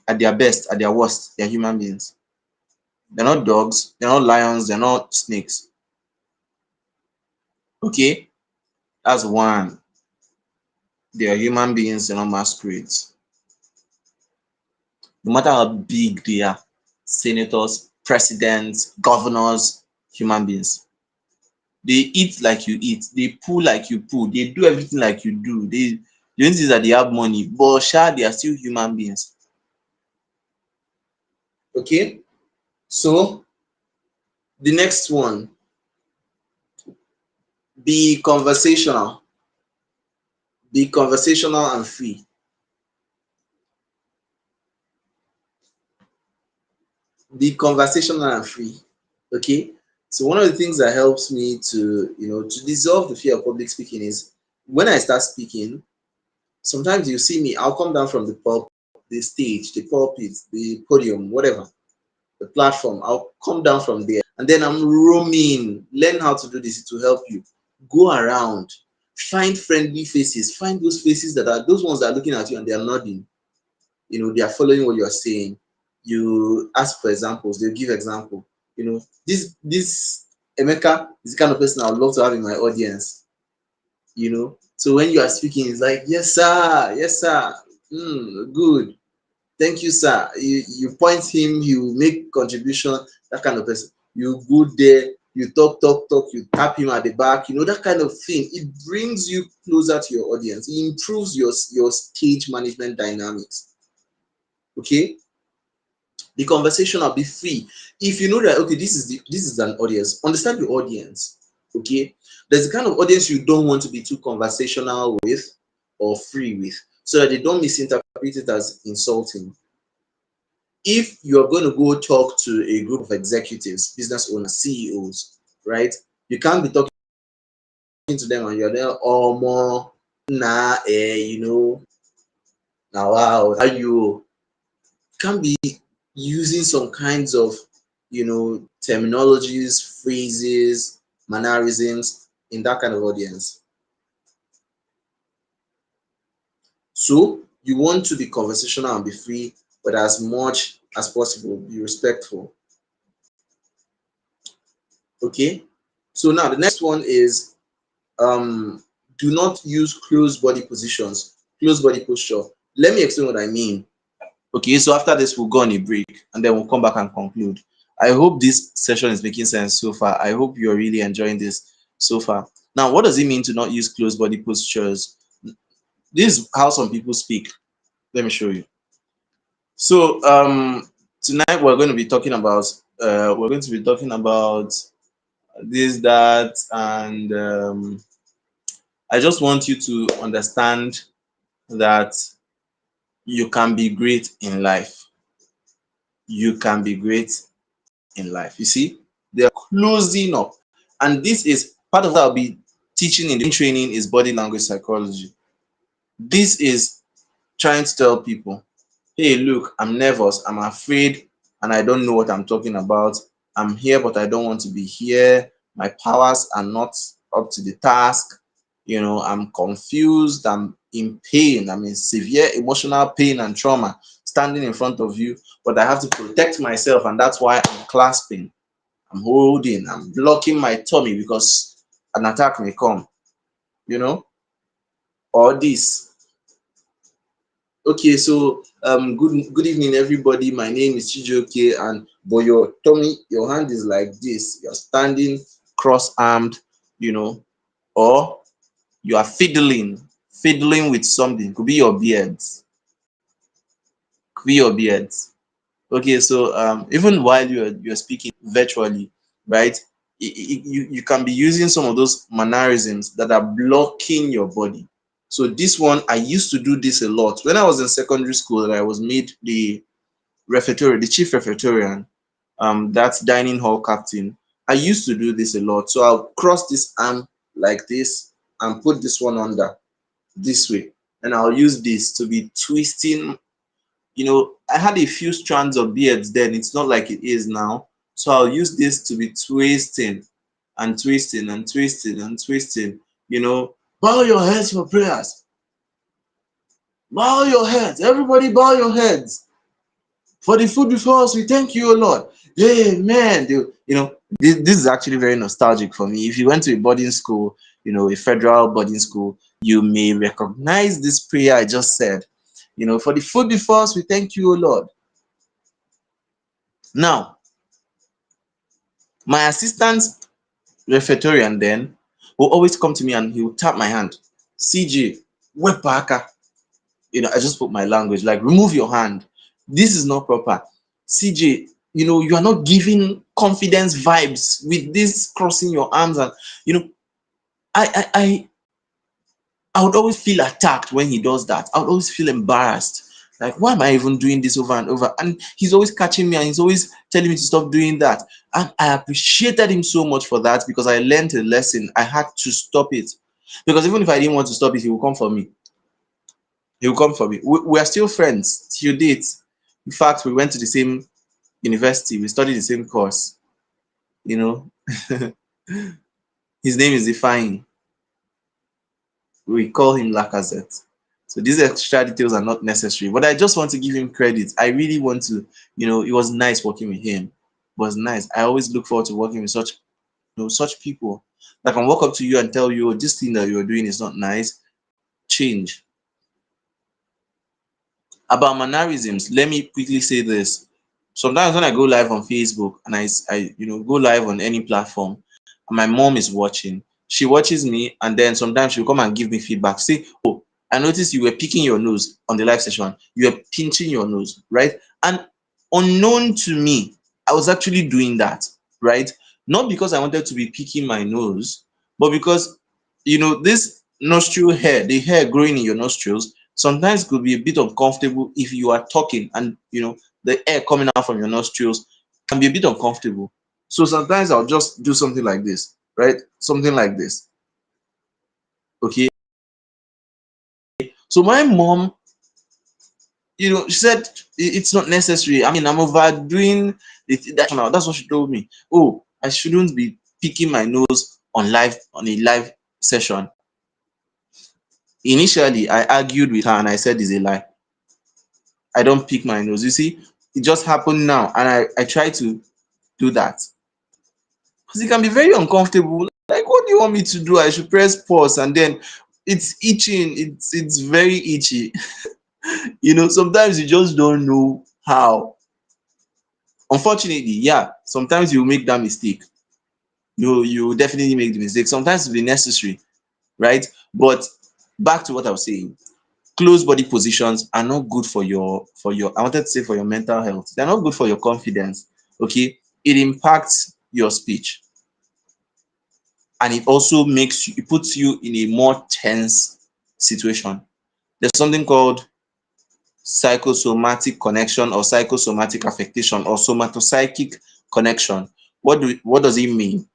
A: At their best, at their worst, they're human beings. They're not dogs, they're not lions, they're not snakes. Okay? That's one. They are human beings, they're not masquerades. No matter how big they are, senators, presidents, governors, human beings. They eat like you eat, they poo like you poo, they do everything like you do. The only thing is that they have money, but they are still human beings. Okay? So the next one, be conversational. Be conversational and free. Be conversational and free. Okay? So one of the things that helps me to, to dissolve the fear of public speaking is, when I start speaking, sometimes you see me, I'll come down from the stage, the pulpit, the podium, whatever, the platform. I'll come down from there and then I'm roaming. Learn how to do this to help you. Go around, find friendly faces, find those faces that are those ones that are looking at you and they are nodding. They are following what you are saying. You ask for examples, they'll give example. This Emeka is the kind of person I would love to have in my audience. So when you are speaking, it's like, yes, sir, yes, sir. Good. Thank you, sir. You point him, you make contribution, that kind of person. You go there, you talk, you tap him at the back, that kind of thing. It brings you closer to your audience. It improves your stage management dynamics. Okay, the conversation will be free. If you know that, okay, this is an audience, understand your audience. Okay, there's the kind of audience you don't want to be too conversational with or free with, so that they don't misinterpret it as insulting. If you're going to go talk to a group of executives, business owners, CEOs, right, you can't be talking to them and you're there, oh more, nah, now wow, how you can be using some kinds of terminologies, phrases, mannerisms in that kind of audience. So you want to be conversational and be free, but as much as possible be respectful. Okay, so now the next one is, do not use closed body positions, closed body posture. Let me explain what I mean. Okay, so after this, we'll go on a break and then we'll come back and conclude. I hope this session is making sense so far. I hope you're really enjoying this so far. Now, what does it mean to not use closed body postures? This is how some people speak. Let me show you. So, tonight we're going to be talking about this, that, and I just want you to understand that you can be great in life. You can be great in life. You see, they're closing up. And this is part of what I'll be teaching in the training is body language psychology. This is trying to tell people, hey, look, I'm nervous, I'm afraid, and I don't know what I'm talking about. I'm here, but I don't want to be here. My powers are not up to the task. I'm confused, I'm in pain, I'm in severe emotional pain and trauma standing in front of you, but I have to protect myself, and that's why I'm clasping, I'm holding, I'm blocking my tummy because an attack may come, you know, or this. Okay, so good evening everybody. My name is Chijioke, and but your tummy, your hand is like this. You're standing cross-armed, or you are fiddling with something. Could be your beards. Could be your beards. Okay, so even while you're speaking virtually, right? You can be using some of those mannerisms that are blocking your body. So this one, I used to do this a lot when I was in secondary school. And I was made the refectorian, the chief refectorian, that's dining hall captain. I used to do this a lot. So I'll cross this arm like this and put this one under this way, and I'll use this to be twisting. I had a few strands of beards then. It's not like it is now. So I'll use this to be twisting and twisting and twisting and twisting. Bow your heads for prayers. Bow your heads. Everybody bow your heads. For the food before us, we thank you, O Lord. Amen. This is actually very nostalgic for me. If you went to a boarding school, a federal boarding school, you may recognize this prayer I just said. For the food before us, we thank you, O Lord. Now, my assistant refectorian then will always come to me and he will tap my hand. CJ, wepaka. I just put my language, like, remove your hand. This is not proper. CJ, you are not giving confidence vibes with this crossing your arms. And, I, I, I, I would always feel attacked when he does that. I would always feel embarrassed. Like, why am I even doing this over and over? And he's always catching me and he's always telling me to stop doing that. And I appreciated him so much for that because I learned a lesson. I had to stop it. Because even if I didn't want to stop it, he will come for me. He will come for me. We are still friends till date. In fact, we went to the same university. We studied the same course. You know, his name is Ifeanyi. We call him Lacazette. So these extra details are not necessary, but I just want to give him credit. I really want to, it was nice working with him. It was nice. I always look forward to working with such people that can walk up to you and tell you, oh, this thing that you're doing is not nice. Change. About mannerisms, let me quickly say this. Sometimes when I go live on Facebook and go live on any platform, and my mom is watching, she watches me, and then sometimes she'll come and give me feedback. Say, "Oh, I noticed you were picking your nose on the live session. You were pinching your nose, right?" And unknown to me, I was actually doing that, right? Not because I wanted to be picking my nose, but because this nostril hair, the hair growing in your nostrils, sometimes could be a bit uncomfortable if you are talking, and the air coming out from your nostrils can be a bit uncomfortable. So sometimes I'll just do something like this, right? Something like this. Okay. So my mom, she said it's not necessary. I mean, I'm overdoing it. That's what she told me. Oh, I shouldn't be picking my nose on a live session. Initially, I argued with her and I said it's a lie. I don't pick my nose. You see, it just happened now, and I try to do that. Because it can be very uncomfortable. Like, what do you want me to do? I should press pause, and then it's itching. It's very itchy. Sometimes you just don't know how. Unfortunately, yeah, sometimes you make that mistake. You definitely make the mistake. Sometimes it'll be necessary, right? But back to what I was saying. Close body positions are not good for your I wanted to say for your mental health. They're not good for your confidence. Okay. It impacts your speech, and it puts you in a more tense situation. There's something called psychosomatic connection or psychosomatic affectation or somatopsychic connection. What does it mean?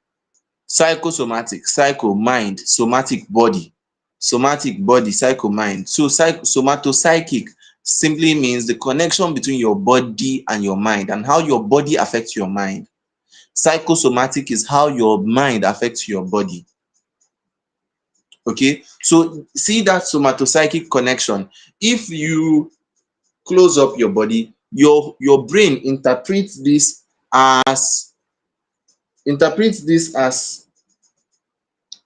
A: Psychosomatic, psycho mind, somatic body, psycho mind. So somatopsychic simply means the connection between your body and your mind, and how your body affects your mind. Psychosomatic is how your mind affects your body. Okay, so see that somatopsychic connection. If you close up your body, your brain as interprets this as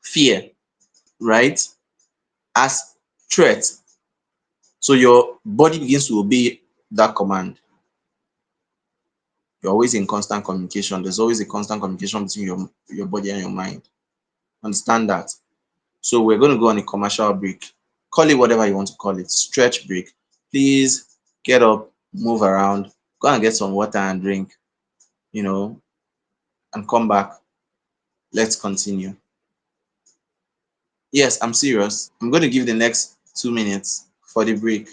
A: fear, right? As threat. So your body begins to obey that command. You're always in constant communication. There's always a constant communication between your body and your mind. Understand that. So we're going to go on a commercial break. Call it whatever you want to call it. Stretch break. Please get up, move around, go and get some water and drink, you know, and come back. Let's continue. Yes, I'm serious. I'm going to give the next 2 minutes for the break.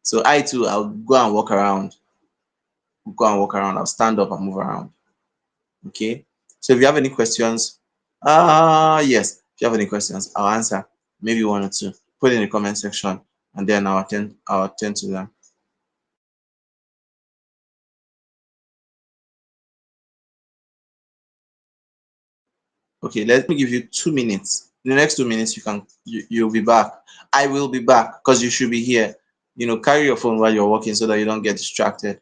A: So I too, I'll go and walk around. I'll stand up and move around. Okay. So if you have any questions, yes, if you have any questions, I'll answer. Maybe one or two. Put in the comment section, and then I'll attend to them. Okay, let me give you 2 minutes. In the next 2 minutes, you'll be back. I will be back because you should be here. Carry your phone while you're working so that you don't get distracted.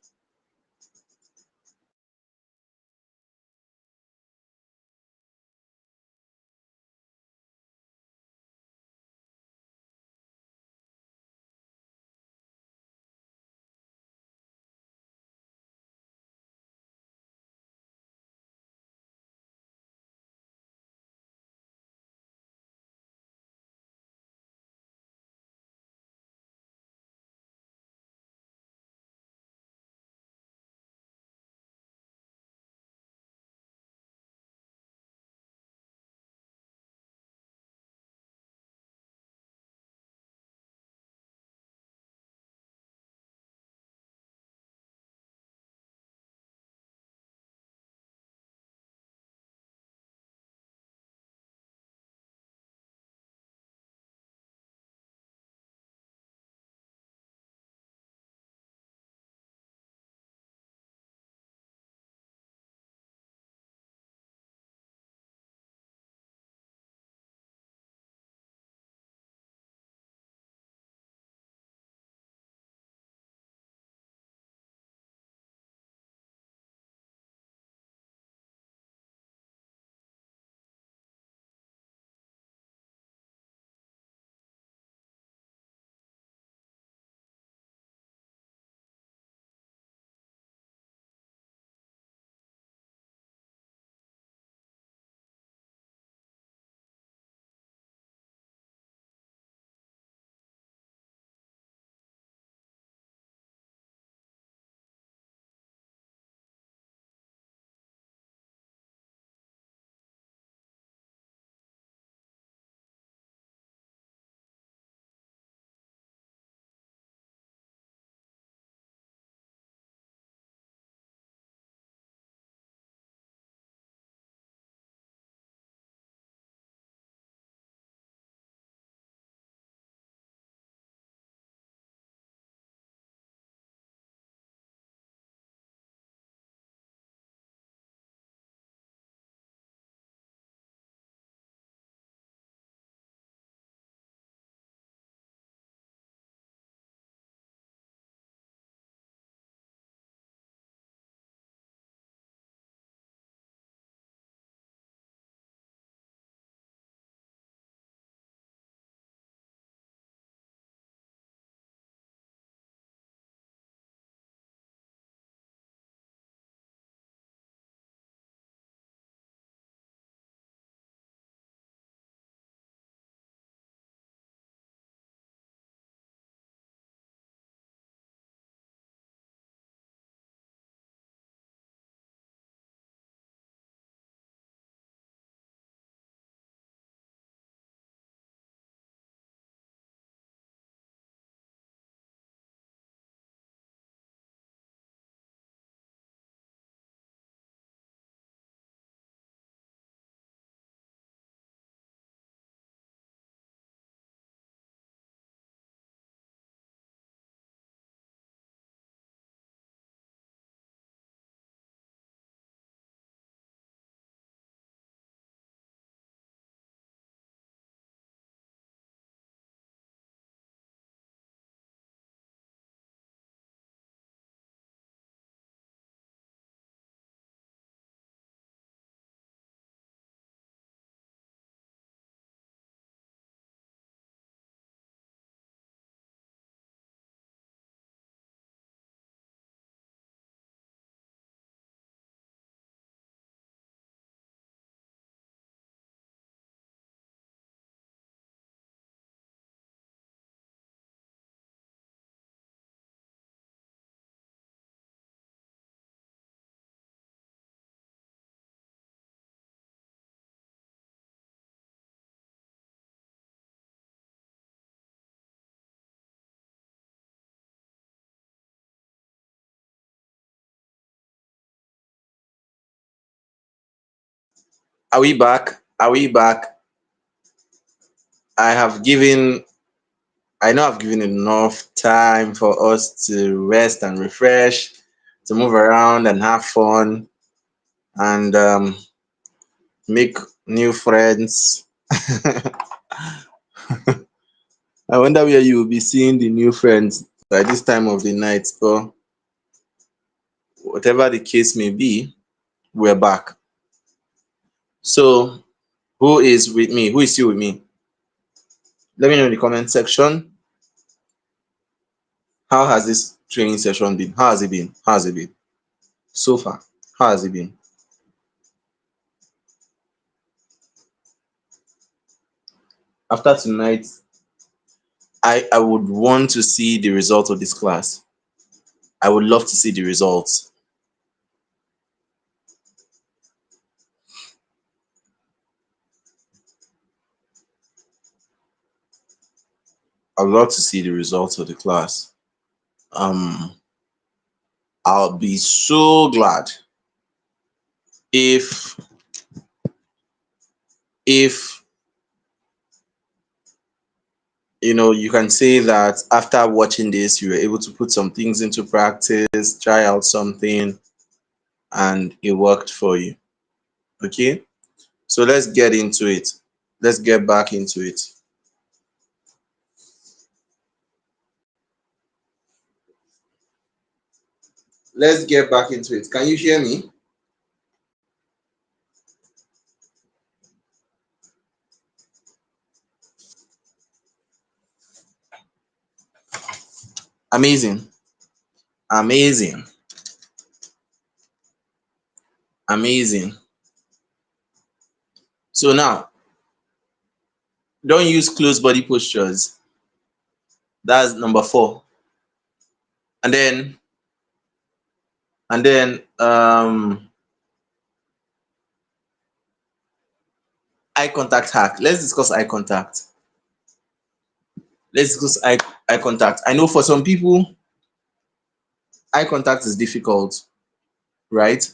A: Are we back? Are we back? I have given, I know I've given enough time for us to rest and refresh, to move around and have fun and make new friends. I wonder where you will be seeing the new friends by this time of the night. But whatever the case may be, we're back. So, who is with me? Who is still with me? Let me know in the comment section. How has this training session been? How has it been? How has it been so far? How has it been? After tonight, I would want to see the result of this class. I would love to see the results. I'd love to see the results of the class. Um, I'll be so glad if if you can say that after watching this you were able to put some things into practice, try out something, and it worked for you. Okay, so let's get into it. Let's get back into it. Let's get back into it. Can you hear me? Amazing. Amazing. Amazing. So now, don't use closed body postures. That's number 4. And then eye contact hack. Let's discuss eye contact. Let's discuss eye contact. I know for some people, eye contact is difficult, right?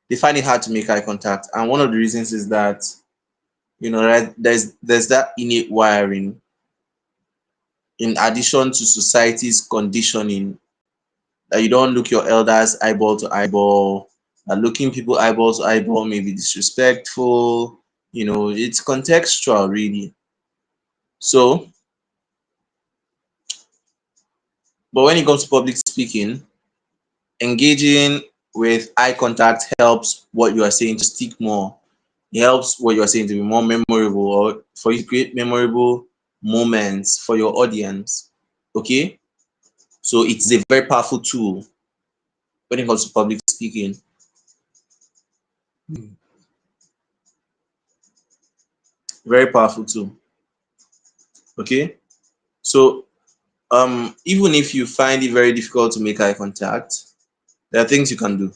A: They find it hard to make eye contact. And one of the reasons is that, right, there's that innate wiring in addition to society's conditioning that you don't look your elders eyeball to eyeball, that looking people eyeball to eyeball may be disrespectful. It's contextual, really. So, but when it comes to public speaking, engaging with eye contact helps what you are saying to stick more. It helps what you are saying to be more memorable, or for you to create memorable moments for your audience. Okay? So it's a very powerful tool when it comes to public speaking. Very powerful tool. Okay? So even if you find it very difficult to make eye contact, there are things you can do,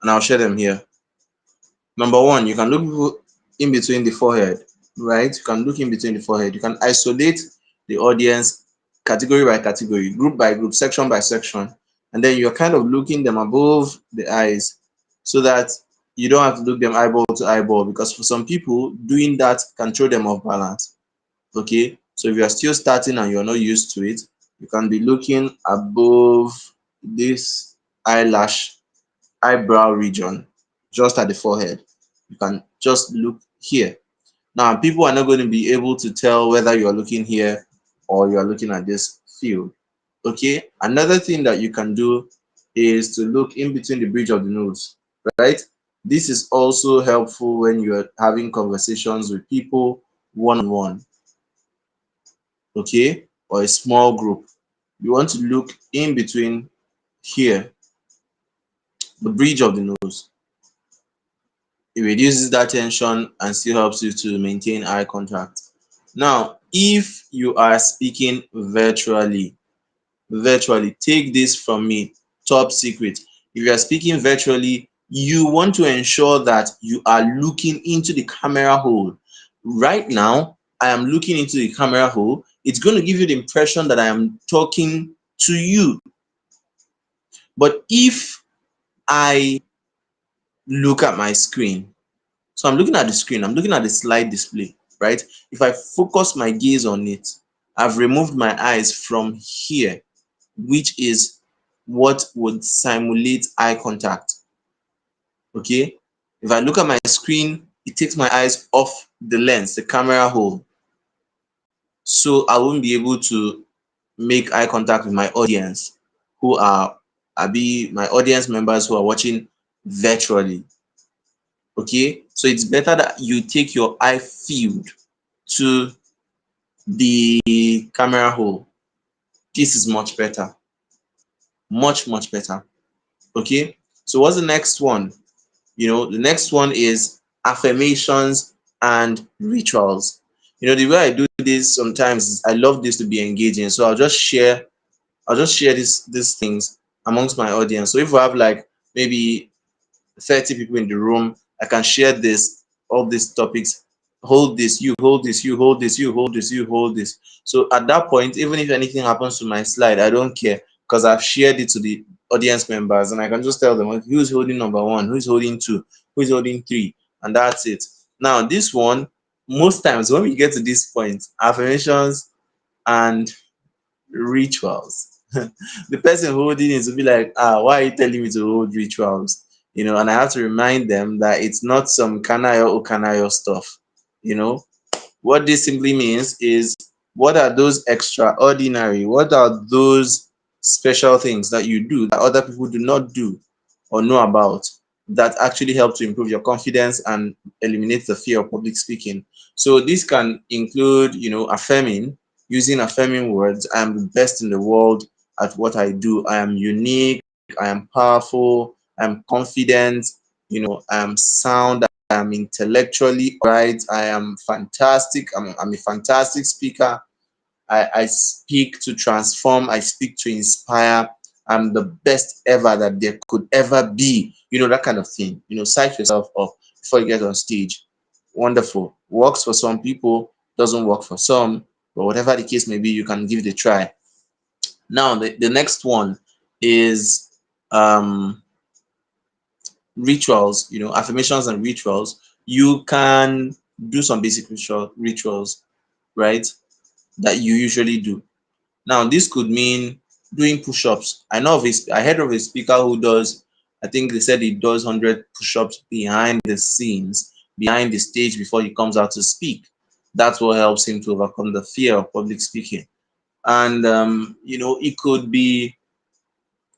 A: and I'll share them here. Number 1, you can look people in between the forehead, right? You can look in between the forehead. You can isolate the audience category by category, group by group, section by section, and then you're kind of looking them above the eyes so that you don't have to look them eyeball to eyeball, because for some people, doing that can throw them off balance. Okay, so if you're still starting and you're not used to it, you can be looking above this eyebrow region, just at the forehead. You can just look here. Now, people are not going to be able to tell whether you're looking here or you're looking at this field. Okay, another thing that you can do is to look in between the bridge of the nose, right? This is also helpful when you're having conversations with people one-on-one, okay, or a small group. You want to look in between here, the bridge of the nose. It reduces that tension and still helps you to maintain eye contact. Now, if you are speaking virtually, take this from me, top secret. If you are speaking virtually, you want to ensure that you are looking into the camera hole. Right now, I am looking into the camera hole. It's going to give you the impression that I am talking to you. But if I look at my screen, So I'm looking at the screen, I'm looking at the slide display, right? If I focus my gaze on it, I've removed my eyes from here, which is what would simulate eye contact. Okay? If I look at my screen, it takes my eyes off the lens, the camera hole. So I won't be able to make eye contact with my audience who are my audience members who are watching virtually. Okay, so it's better that you take your eye field to the camera hole. This is much better, much better. Okay, so what's the next one? The next one is affirmations and rituals. The way I do this sometimes is I love this to be engaging, so I'll just share these things amongst my audience. So if we have like maybe 30 people in the room, I can share all these topics. Hold this, you hold this, you hold this, you hold this, you hold this. So at that point, even if anything happens to my slide, I don't care because I've shared it to the audience members and I can just tell them who's holding number one, who's holding two, who's holding three, and that's it. Now, this one, most times when we get to this point, affirmations and rituals. The person holding it will be like, why are you telling me to hold rituals? And I have to remind them that it's not some kanayo or kanayo stuff. You know, what this simply means is what are those extraordinary, what are those special things that you do that other people do not do or know about that actually help to improve your confidence and eliminate the fear of public speaking. So this can include, using affirming words. I am the best in the world at what I do. I am unique. I am powerful. I'm confident. I am sound. I am intellectually right. I am fantastic. I'm a fantastic speaker. I speak to transform. I speak to inspire. I'm the best ever that there could ever be. That kind of thing. Psych yourself up before you get on stage. Wonderful. Works for some people, doesn't work for some, but whatever the case may be, you can give it a try. Now, the next one is rituals, affirmations and rituals. You can do some basic rituals, right? That you usually do. Now, this could mean doing push-ups. I heard of a speaker who does, I think they said he does 100 push-ups behind the scenes, behind the stage before he comes out to speak. That's what helps him to overcome the fear of public speaking. And it could be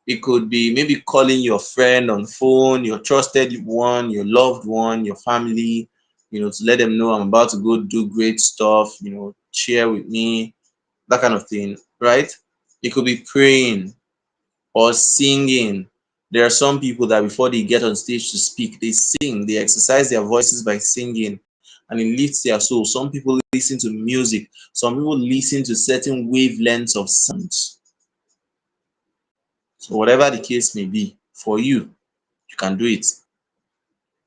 A: maybe calling your friend on phone, your trusted one, your loved one, your family, to let them know I'm about to go do great stuff, share with me, that kind of thing, right? It could be praying or singing. There are some people that before they get on stage to speak, they sing, they exercise their voices by singing, and it lifts their soul. Some people listen to music, some people listen to certain wavelengths of sounds. So, whatever the case may be, for you can do it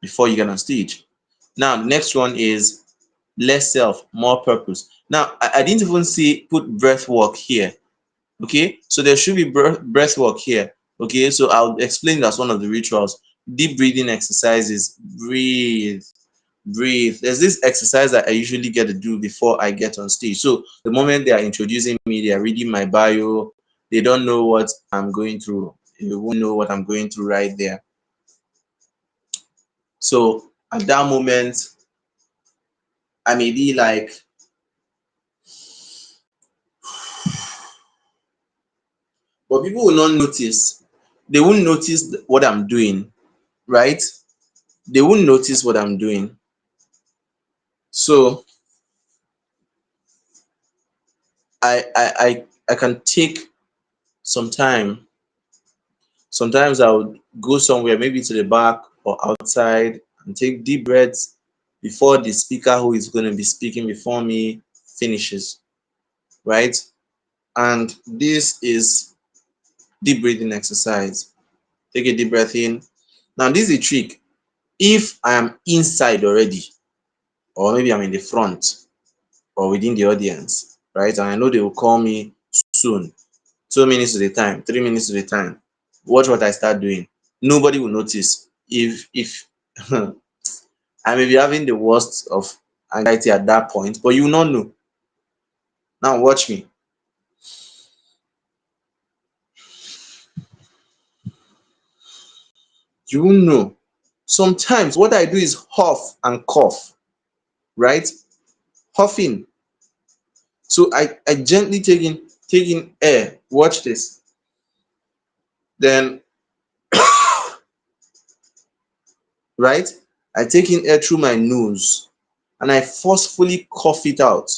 A: before you get on stage. Now, the next one is less self, more purpose. Now, I didn't even put breath work here. Okay, so there should be breath work here. Okay, so I'll explain that's one of the rituals. Deep breathing exercises. Breathe. There's this exercise that I usually get to do before I get on stage. So the moment they are introducing me, they are reading my bio, they don't know what I'm going through. You won't know what I'm going through right there. So at that moment, I may be like, but people will not notice. They won't notice what I'm doing, right? They won't notice what I'm doing. So I can take some time. Sometimes I would go somewhere, maybe to the back or outside, and take deep breaths before the speaker who is going to be speaking before me finishes, right? And this is deep breathing exercise. Take a deep breath in. Now, this is a trick. If I am inside already, or maybe I'm in the front or within the audience, right? And I know they will call me soon, 2 minutes to the time, 3 minutes to the time. Watch what I start doing. Nobody will notice. If I may be having the worst of anxiety at that point, but you will not know. Now watch me. You will know. Sometimes what I do is huff and cough, right? Huffing. So I gently taking air. Watch this. Then right, I take in air through my nose and I forcefully cough it out.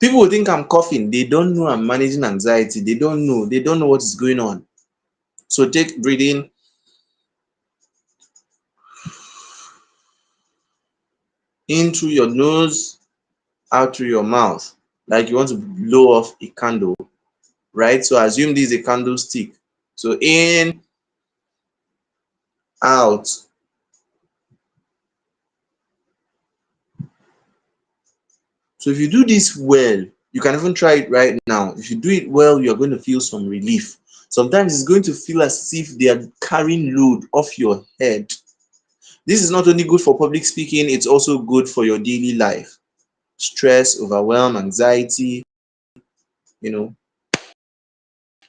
A: People will think I'm coughing. They don't know I'm managing anxiety. They don't know. They don't know what is going on. So take breathing in through your nose, out through your mouth, like you want to blow off a candle, right? So assume this is a candlestick. So in, out. So if you do this well, you can even try it right now. If you do it well, you're going to feel some relief. Sometimes it's going to feel as if they are carrying load off your head. This is not only good for public speaking, it's also good for your daily life. Stress, overwhelm, anxiety, you know,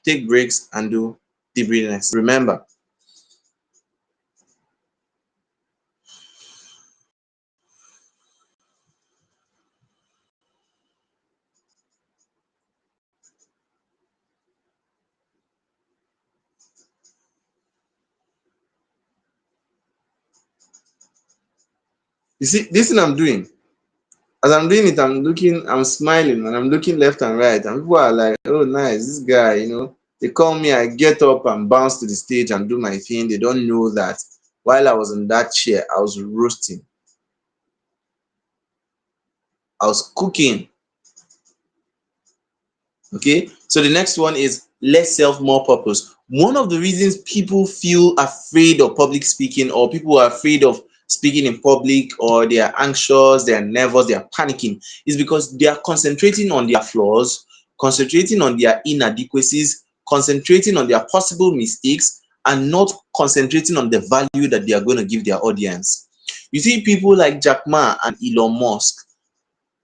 A: take breaks and do deep breathing. Remember, you see, this thing I'm doing, as I'm doing it, I'm smiling and I'm looking left and right. And people are like, oh, nice, this guy, They call me, I get up and bounce to the stage and do my thing. They don't know that while I was in that chair, I was roasting, I was cooking. Okay, so the next one is less self, more purpose. One of the reasons people feel afraid of public speaking, or people are afraid of speaking in public, or they are anxious, they are nervous, they are panicking, is because they are concentrating on their flaws, concentrating on their inadequacies, concentrating on their possible mistakes, and not concentrating on the value that they are going to give their audience. You see, people like Jack Ma and Elon Musk.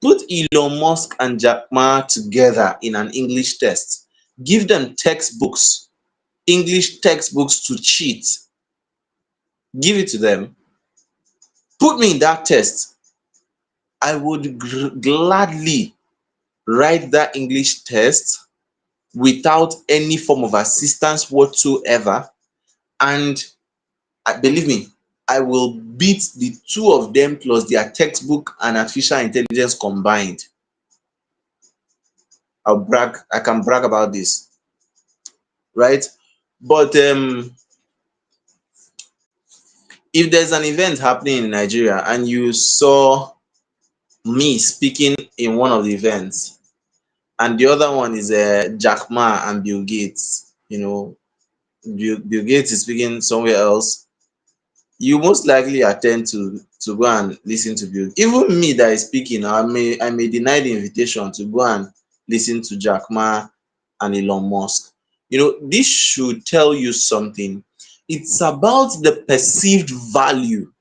A: Put Elon Musk and Jack Ma together in an English test. Give them textbooks, English textbooks to cheat. Give it to them. Put me in that test. I would gladly write that English test without any form of assistance whatsoever. And believe me, I will beat the two of them plus their textbook and artificial intelligence combined. I can brag about this, right? But if there's an event happening in Nigeria and you saw me speaking in one of the events, and the other one is Jack Ma and Bill Gates, Bill Gates is speaking somewhere else, you most likely attend to go and listen to Bill. Even me that is speaking, I may deny the invitation to go and listen to Jack Ma and Elon Musk. This should tell you something. It's about the perceived value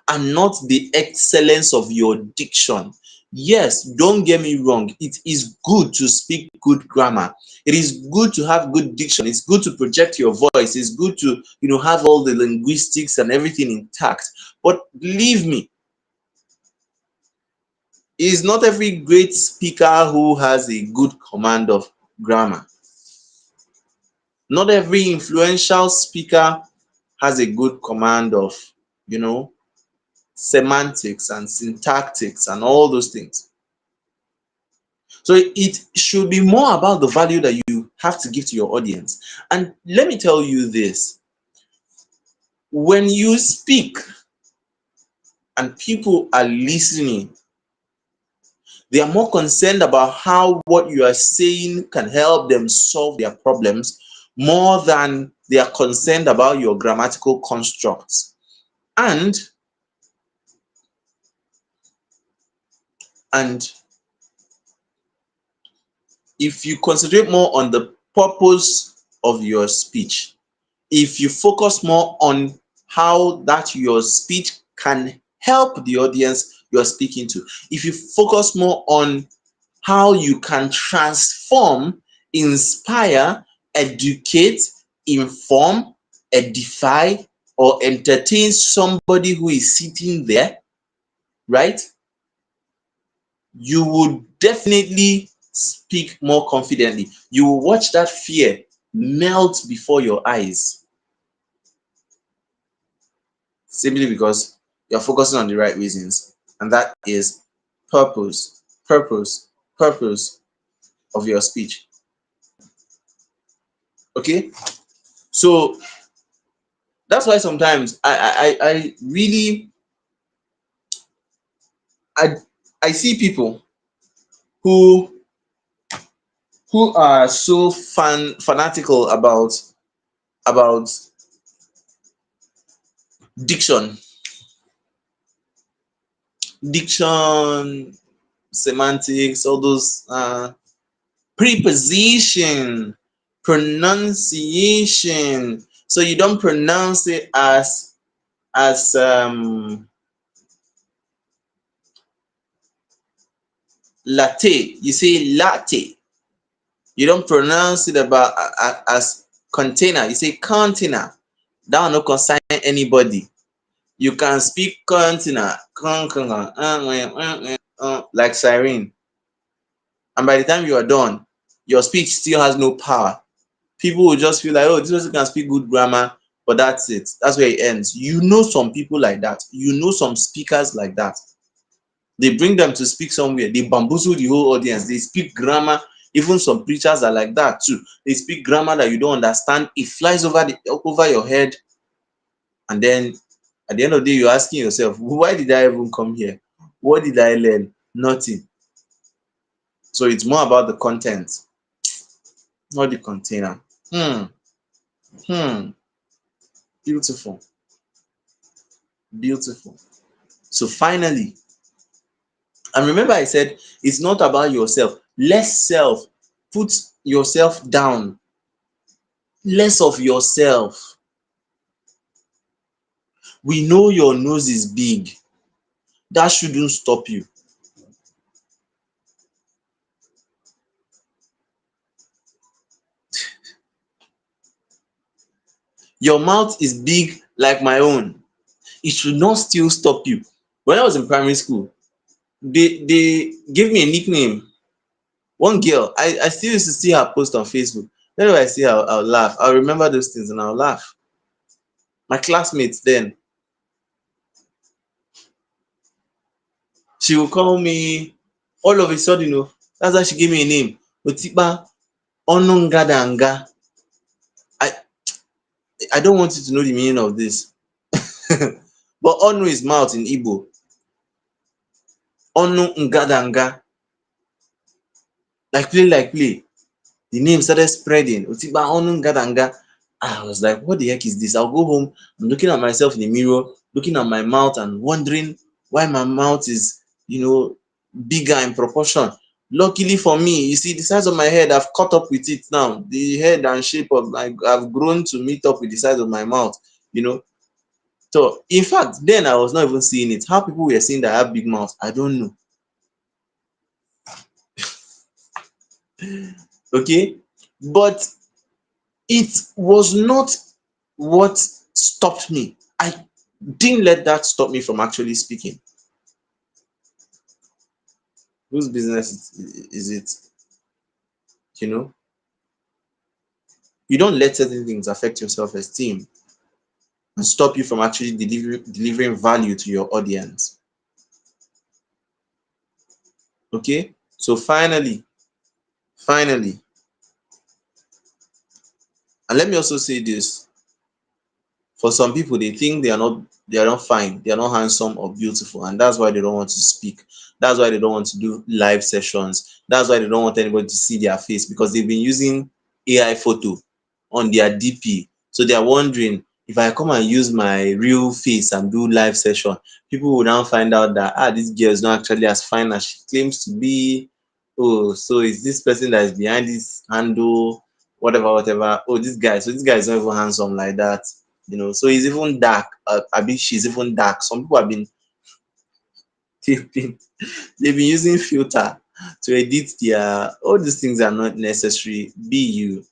A: and not the excellence of your diction. Yes, don't get me wrong. It is good to speak good grammar. It is good to have good diction. It's good to project your voice. It's good to, have all the linguistics and everything intact. But believe me, it is not every great speaker who has a good command of grammar. Not every influential speaker has a good command of, you know, semantics and syntactics and all those things. So it should be more about the value that you have to give to your audience. And let me tell you this, when you speak and people are listening, they are more concerned about how what you are saying can help them solve their problems more than they are concerned about your grammatical constructs. And and if you concentrate more on the purpose of your speech, if you focus more on how that your speech can help the audience you're speaking to. If you focus more on how you can transform, inspire, educate, inform, edify, or entertain somebody who is sitting there, right? You would definitely speak more confidently. You will watch that fear melt before your eyes, simply because you're focusing on the right reasons, and that is purpose, purpose, purpose of your speech. Okay, so that's why sometimes I really I I see people who are so fanatical about diction, diction, semantics, all those preposition, pronunciation. So you don't pronounce it as latte. You say latte. You don't pronounce it as container. You say container. That will not concern anybody. You can speak container, like siren, and by the time you are done, your speech still has no power. People will just feel like, oh, this person can speak good grammar, but that's it. That's where it ends. You know some people like that. You know some speakers like that. They bring them to speak somewhere. They bamboozle the whole audience. They speak grammar. Even some preachers are like that too. They speak grammar that you don't understand. It flies over your head, and then at the end of the day, you're asking yourself, why did I even come here? What did I learn? Nothing. So it's more about the content, not the container. Hmm. Hmm. Beautiful. Beautiful. So finally, and remember I said it's not about yourself. Less self. Put yourself down. Less of yourself. We know your nose is big. That shouldn't stop you. Your mouth is big like my own. It should not still stop you. When I was in primary school, they gave me a nickname. One girl, I still used to see her post on Facebook. Whenever I see her, I'll laugh. I'll remember those things and I'll laugh. My classmates then, she will call me all of a sudden, that's why she gave me a name. Otiba Onungadanga. I I don't want you to know the meaning of this. But Onu is mouth in Igbo. Onu Ngadanga. Like play. The name started spreading. Otiba Onu Ngadanga. I was like, what the heck is this? I'll go home. I'm looking at myself in the mirror, looking at my mouth and wondering why my mouth is, bigger in proportion. Luckily for me, you see, the size of my head, I've caught up with it now. The head and shape of I've grown to meet up with the size of my mouth, you know. So, in fact, then I was not even seeing it. How people were seeing that I have big mouth, I don't know. Okay, but it was not what stopped me. I didn't let that stop me from actually speaking. Whose business is it? You know, you don't let certain things affect your self-esteem and stop you from actually delivering value to your audience. Okay, so finally, and let me also say this: for some people, they think they are not fine, they are not handsome or beautiful, and that's why they don't want to speak. That's why they don't want to do live sessions. That's why they don't want anybody to see their face, because they've been using AI photo on their DP. So they are wondering, if I come and use my real face and do live session, people will now find out that this girl is not actually as fine as she claims to be. Oh, so is this person that is behind this handle, whatever, whatever. Oh, this guy is not even handsome like that. So he's even dark. I mean, she's even dark. Some people have been they've been they've been using filter to edit their, all these things are not necessary. Be you,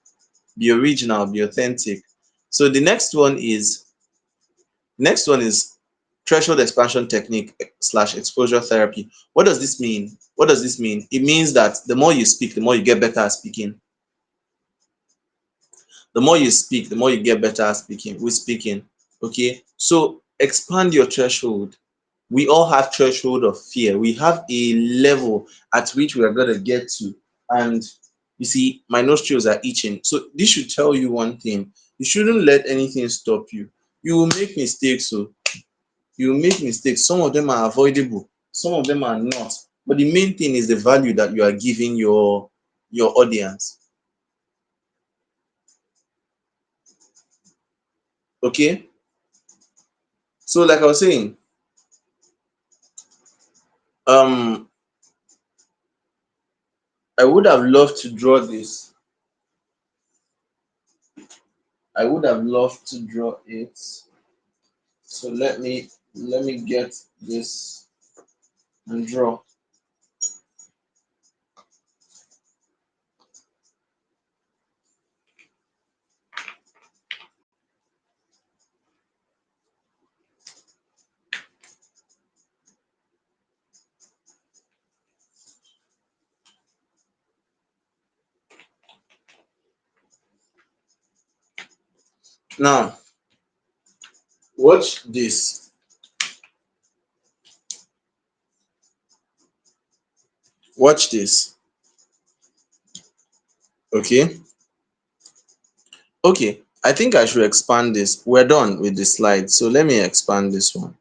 A: be original, be authentic. So the next one is threshold expansion technique slash exposure therapy. What does this mean? What does this mean? It means that the more you speak, the more you get better at speaking. The more you speak, the more you get better at speaking with speaking. Okay, so expand your threshold. We all have threshold of fear. We have a level at which we are going to get to. And you see, my nostrils are itching. So this should tell you one thing. You shouldn't let anything stop you. You will make mistakes. So you will make mistakes. Some of them are avoidable, some of them are not. But the main thing is the value that you are giving your audience. Okay. So like I was saying, um, I would have loved to draw this. I would have loved to draw it. So let me get this and draw. Now, watch this. Watch this. Okay. Okay. I think I should expand this. We're done with the slide. So let me expand this one.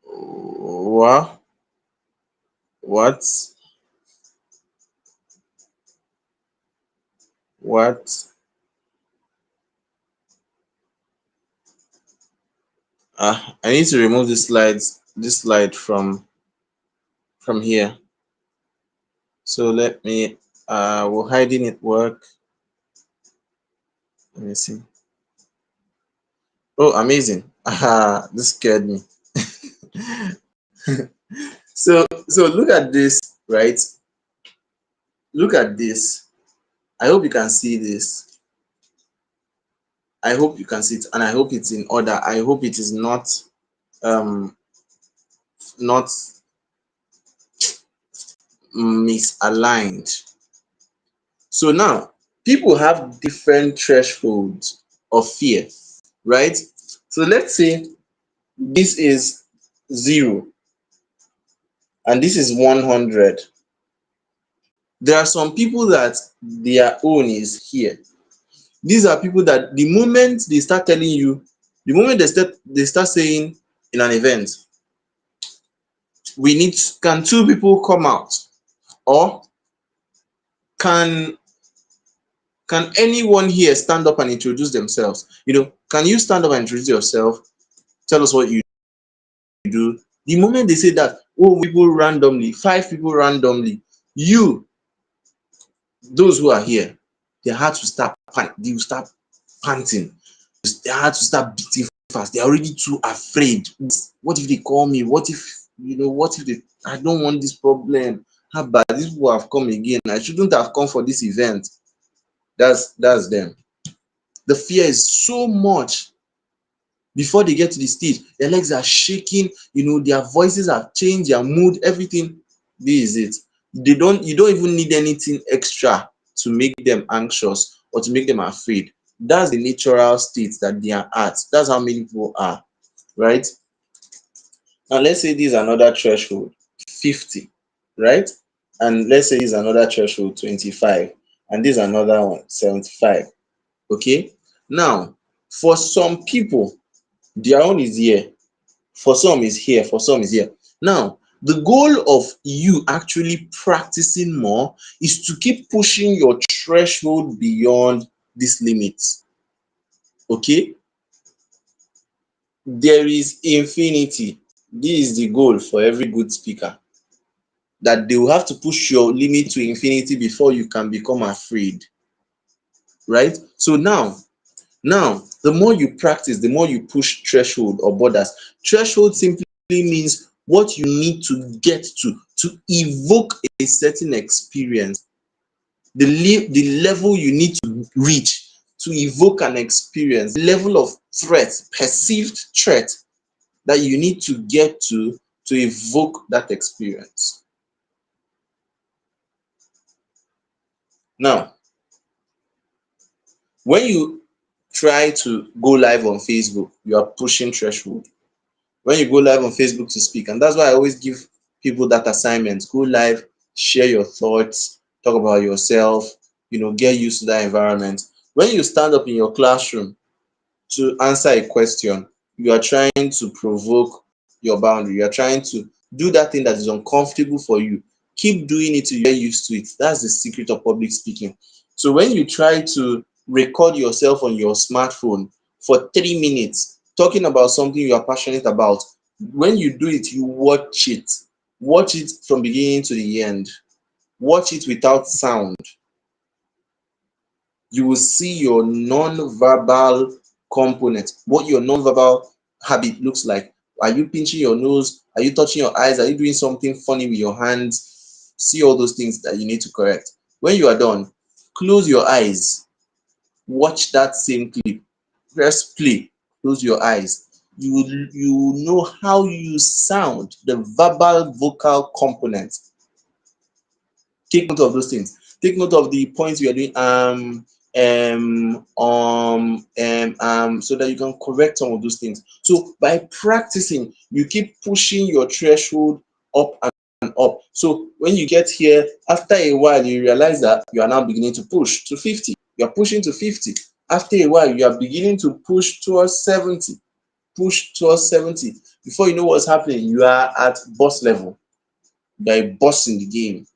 A: What? What? What? I need to remove this slide from here. So let me, will hiding it work? Let me see. Oh, amazing. This scared me. So look at this, right? Look at this. I hope you can see this. I hope you can see it, and I hope it's in order. I hope it is um not misaligned. So now people have different thresholds of fear, right? So let's say this is 0 and this is 100. There are some people that their own is here. These are people that the moment they start telling you, the moment they start saying in an event, we need, can two people come out, or can can anyone here stand up and introduce themselves? Can you stand up and introduce yourself? Tell us what you do. The moment they say that, oh, people randomly, 5 people randomly, you, those who are here, their heart will start they will start panting. Their heart will start beating fast. They're already too afraid. What if they call me? What if they, I don't want this problem. How bad these people have come again? I shouldn't have come for this event. That's them. The fear is so much. Before they get to the stage, their legs are shaking, their voices have changed, their mood, everything. This is it. You don't even need anything extra to make them anxious or to make them afraid. That's the natural state that they are at. That's how many people are, right? Now let's say this is another threshold, 50, right? And let's say this is another threshold, 25, and this is another one, 75. Okay. Now, for some people, their own is here. For some is here. For some is here. Now, the goal of you actually practicing more is to keep pushing your threshold beyond this limit. Okay? There is infinity. This is the goal for every good speaker. That they will have to push your limit to infinity before you can become afraid. right? So now, the more you practice, the more you push threshold or borders. Threshold simply means what you need to get to evoke a certain experience, the level you need to reach to evoke an experience, the level of threat, perceived threat that you need to get to evoke that experience. Now, when you try to go live on Facebook, you are pushing threshold. When you go live on Facebook to speak, and that's why I always give people that assignment: go live, share your thoughts, talk about yourself, get used to that environment. When you stand up in your classroom to answer a question, you are trying to provoke your boundary. You are trying to do that thing that is uncomfortable for you. Keep doing it till you get used to it. That's the secret of public speaking. So when you try to record yourself on your smartphone for 3 minutes talking about something you are passionate about, when you do it, you watch it. Watch it from beginning to the end. Watch it without sound. You will see your non-verbal component, what your non-verbal habit looks like. Are you pinching your nose? Are you touching your eyes? Are you doing something funny with your hands? See all those things that you need to correct. When you are done, close your eyes. Watch that same clip. Press play. Close your eyes. You know how you sound, the verbal vocal component. Take note of those things. Take note of the points you are doing so that you can correct some of those things. So by practicing, you keep pushing your threshold up and up. So when you get here, after a while, you realize that you are now beginning to push to 50. You are pushing to 50. After a while, you are beginning to push towards 70. Push towards 70. Before you know what's happening, you are at boss level. You are a boss in the game.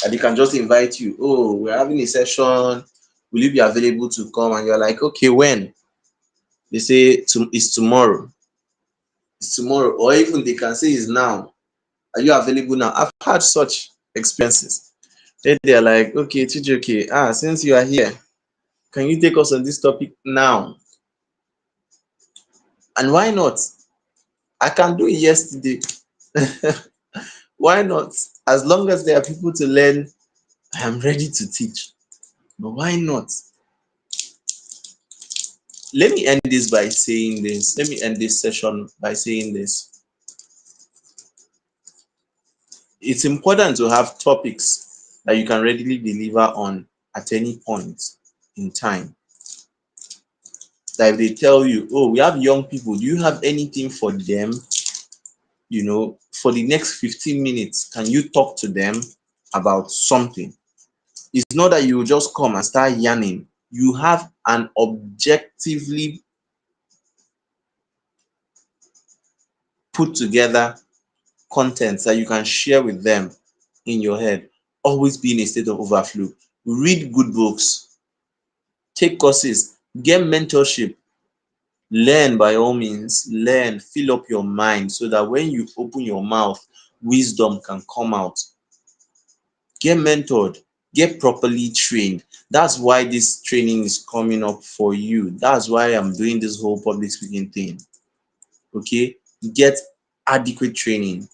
A: And they can just invite you. Oh, we're having a session. Will you be available to come? And you're like, okay, when? They say it's tomorrow. It's tomorrow. Or even they can say it's now. Are you available now? I've had such experiences. Then they're like, okay, TJK, since you are here, can you take us on this topic now? And why not? I can do it yesterday. Why not? As long as there are people to learn, I am ready to teach. But why not? Let me end this by saying this. Let me end this session by saying this. It's important to have topics that you can readily deliver on at any point in time. That if they tell you, oh, we have young people, do you have anything for them? For the next 15 minutes, can you talk to them about something? It's not that you just come and start yarning. You have an objectively put together content that you can share with them in your head. Always be in a state of overflow. Read good books, take courses, get mentorship, learn by all means, learn, fill up your mind so that when you open your mouth, wisdom can come out. Get mentored, get properly trained. That's why this training is coming up for you. That's why I'm doing this whole public speaking thing. Okay? Get adequate training.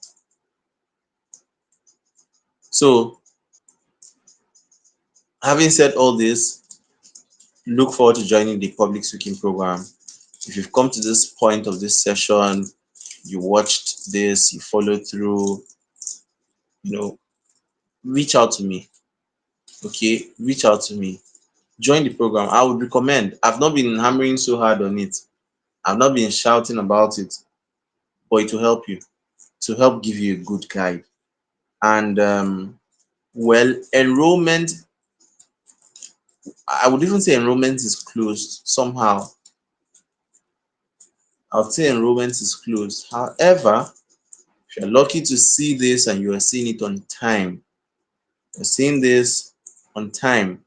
A: So, having said all this, look forward to joining the public speaking program. If you've come to this point of this session, you watched this, you followed through, reach out to me. Okay, reach out to me. Join the program. I would recommend. I've not been hammering so hard on it. I've not been shouting about it, but it will help you, to help give you a good guide. And enrollment, I would even say enrollment is closed somehow. I would say enrollment is closed. However, if you're lucky to see this and you are seeing it on time, you're seeing this on time,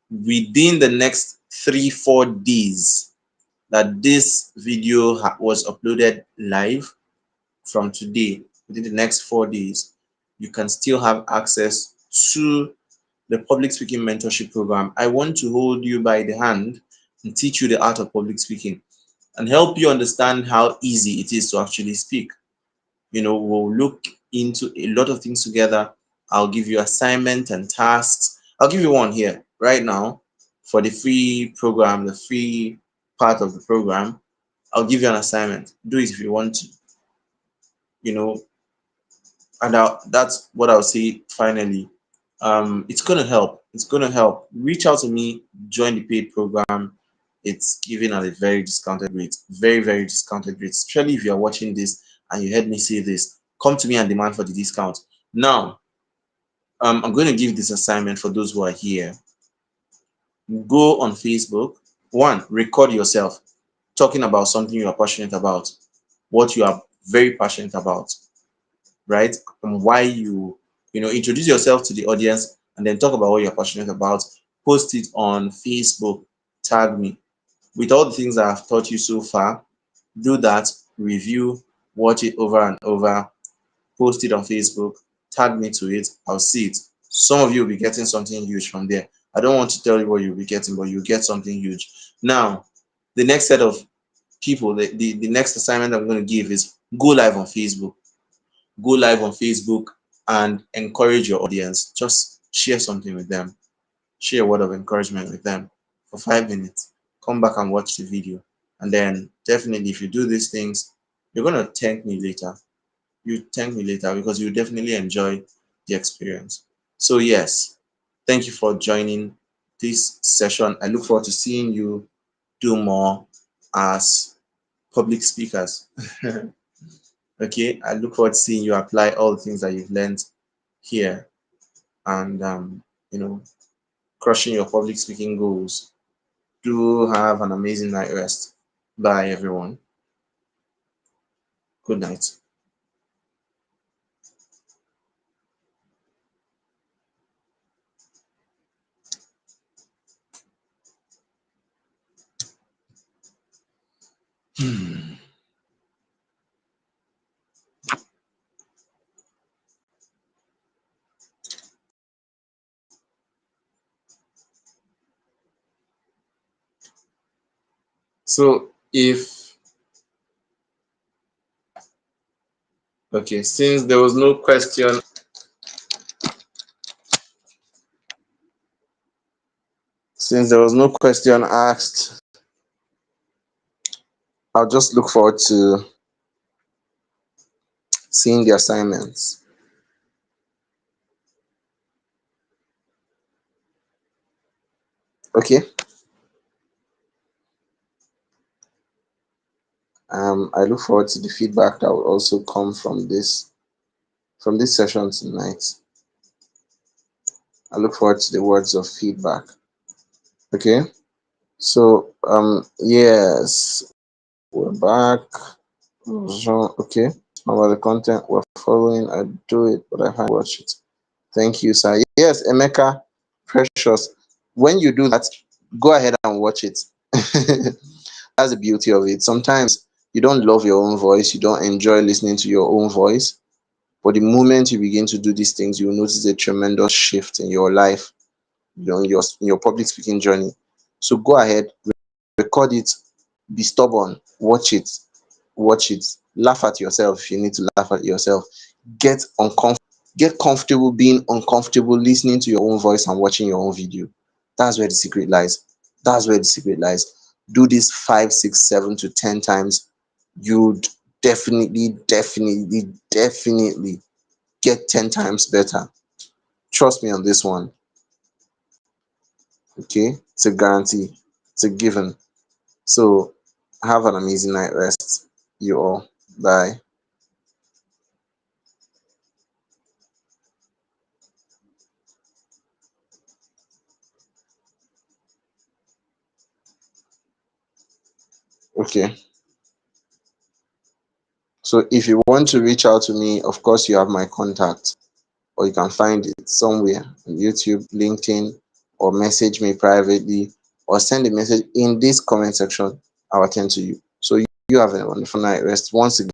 A: within the next 3-4 days that this video was uploaded live, from today, within the next 4 days, you can still have access to the public speaking mentorship program. I want to hold you by the hand and teach you the art of public speaking and help you understand how easy it is to actually speak. We'll look into a lot of things together. I'll give you assignment and tasks. I'll give you one here right now for the free program, the free part of the program. I'll give you an assignment. Do it if you want to, you know, and that's what I'll say finally. It's gonna help. It's gonna help. Reach out to me, join the paid program. It's given at a very discounted rate, very, very discounted rate. Especially if you're watching this and you heard me say this, come to me and demand for the discount. Now, I'm going to give this assignment for those who are here. Go on Facebook. One, record yourself talking about something you are passionate about, what you are very passionate about, right? And why introduce yourself to the audience and then talk about what you're passionate about. Post it on Facebook, tag me. With all the things that I've taught you so far, do that, review, watch it over and over, post it on Facebook, tag me to it, I'll see it. Some of you will be getting something huge from there. I don't want to tell you what you'll be getting, but you'll get something huge. Now, the next set of people, the next assignment I'm going to give is go live on Facebook. Go live on Facebook and encourage your audience. Just share something with them. Share a word of encouragement with them for 5 minutes. Come back and watch the video. And then definitely if you do these things, you're going to thank me later. You thank me later because you definitely enjoy the experience. So yes, thank you for joining this session. I look forward to seeing you do more as public speakers. Okay, I look forward to seeing you apply all the things that you've learned here and crushing your public speaking goals. Do have an amazing night rest. Bye everyone. Good night. So if okay, since there was no question asked, I'll just look forward to seeing the assignments. Okay. I look forward to the feedback that will also come from this session tonight. I look forward to the words of feedback. Okay. So yes, we're back. Okay. About the content we're following, I do it, but I can't watch it. Thank you, sir. Yes, Emeka, precious. When you do that, go ahead and watch it. That's the beauty of it. Sometimes you don't love your own voice, you don't enjoy listening to your own voice, but the moment you begin to do these things, you will notice a tremendous shift in your life, in your public speaking journey. So go ahead, record it, be stubborn, watch it, laugh at yourself if you need to laugh at yourself. Get comfortable being uncomfortable, listening to your own voice and watching your own video. That's where the secret lies. Do this 5, 6, 7 to 10 times. You'd definitely get 10 times better. Trust me on this one. Okay, it's a guarantee, it's a given. So have an amazing night rest, you all. Bye. Okay. So if you want to reach out to me, of course you have my contact, or you can find it somewhere on YouTube, LinkedIn, or message me privately, or send a message in this comment section. I'll attend to you. So you have a wonderful night rest. Once again,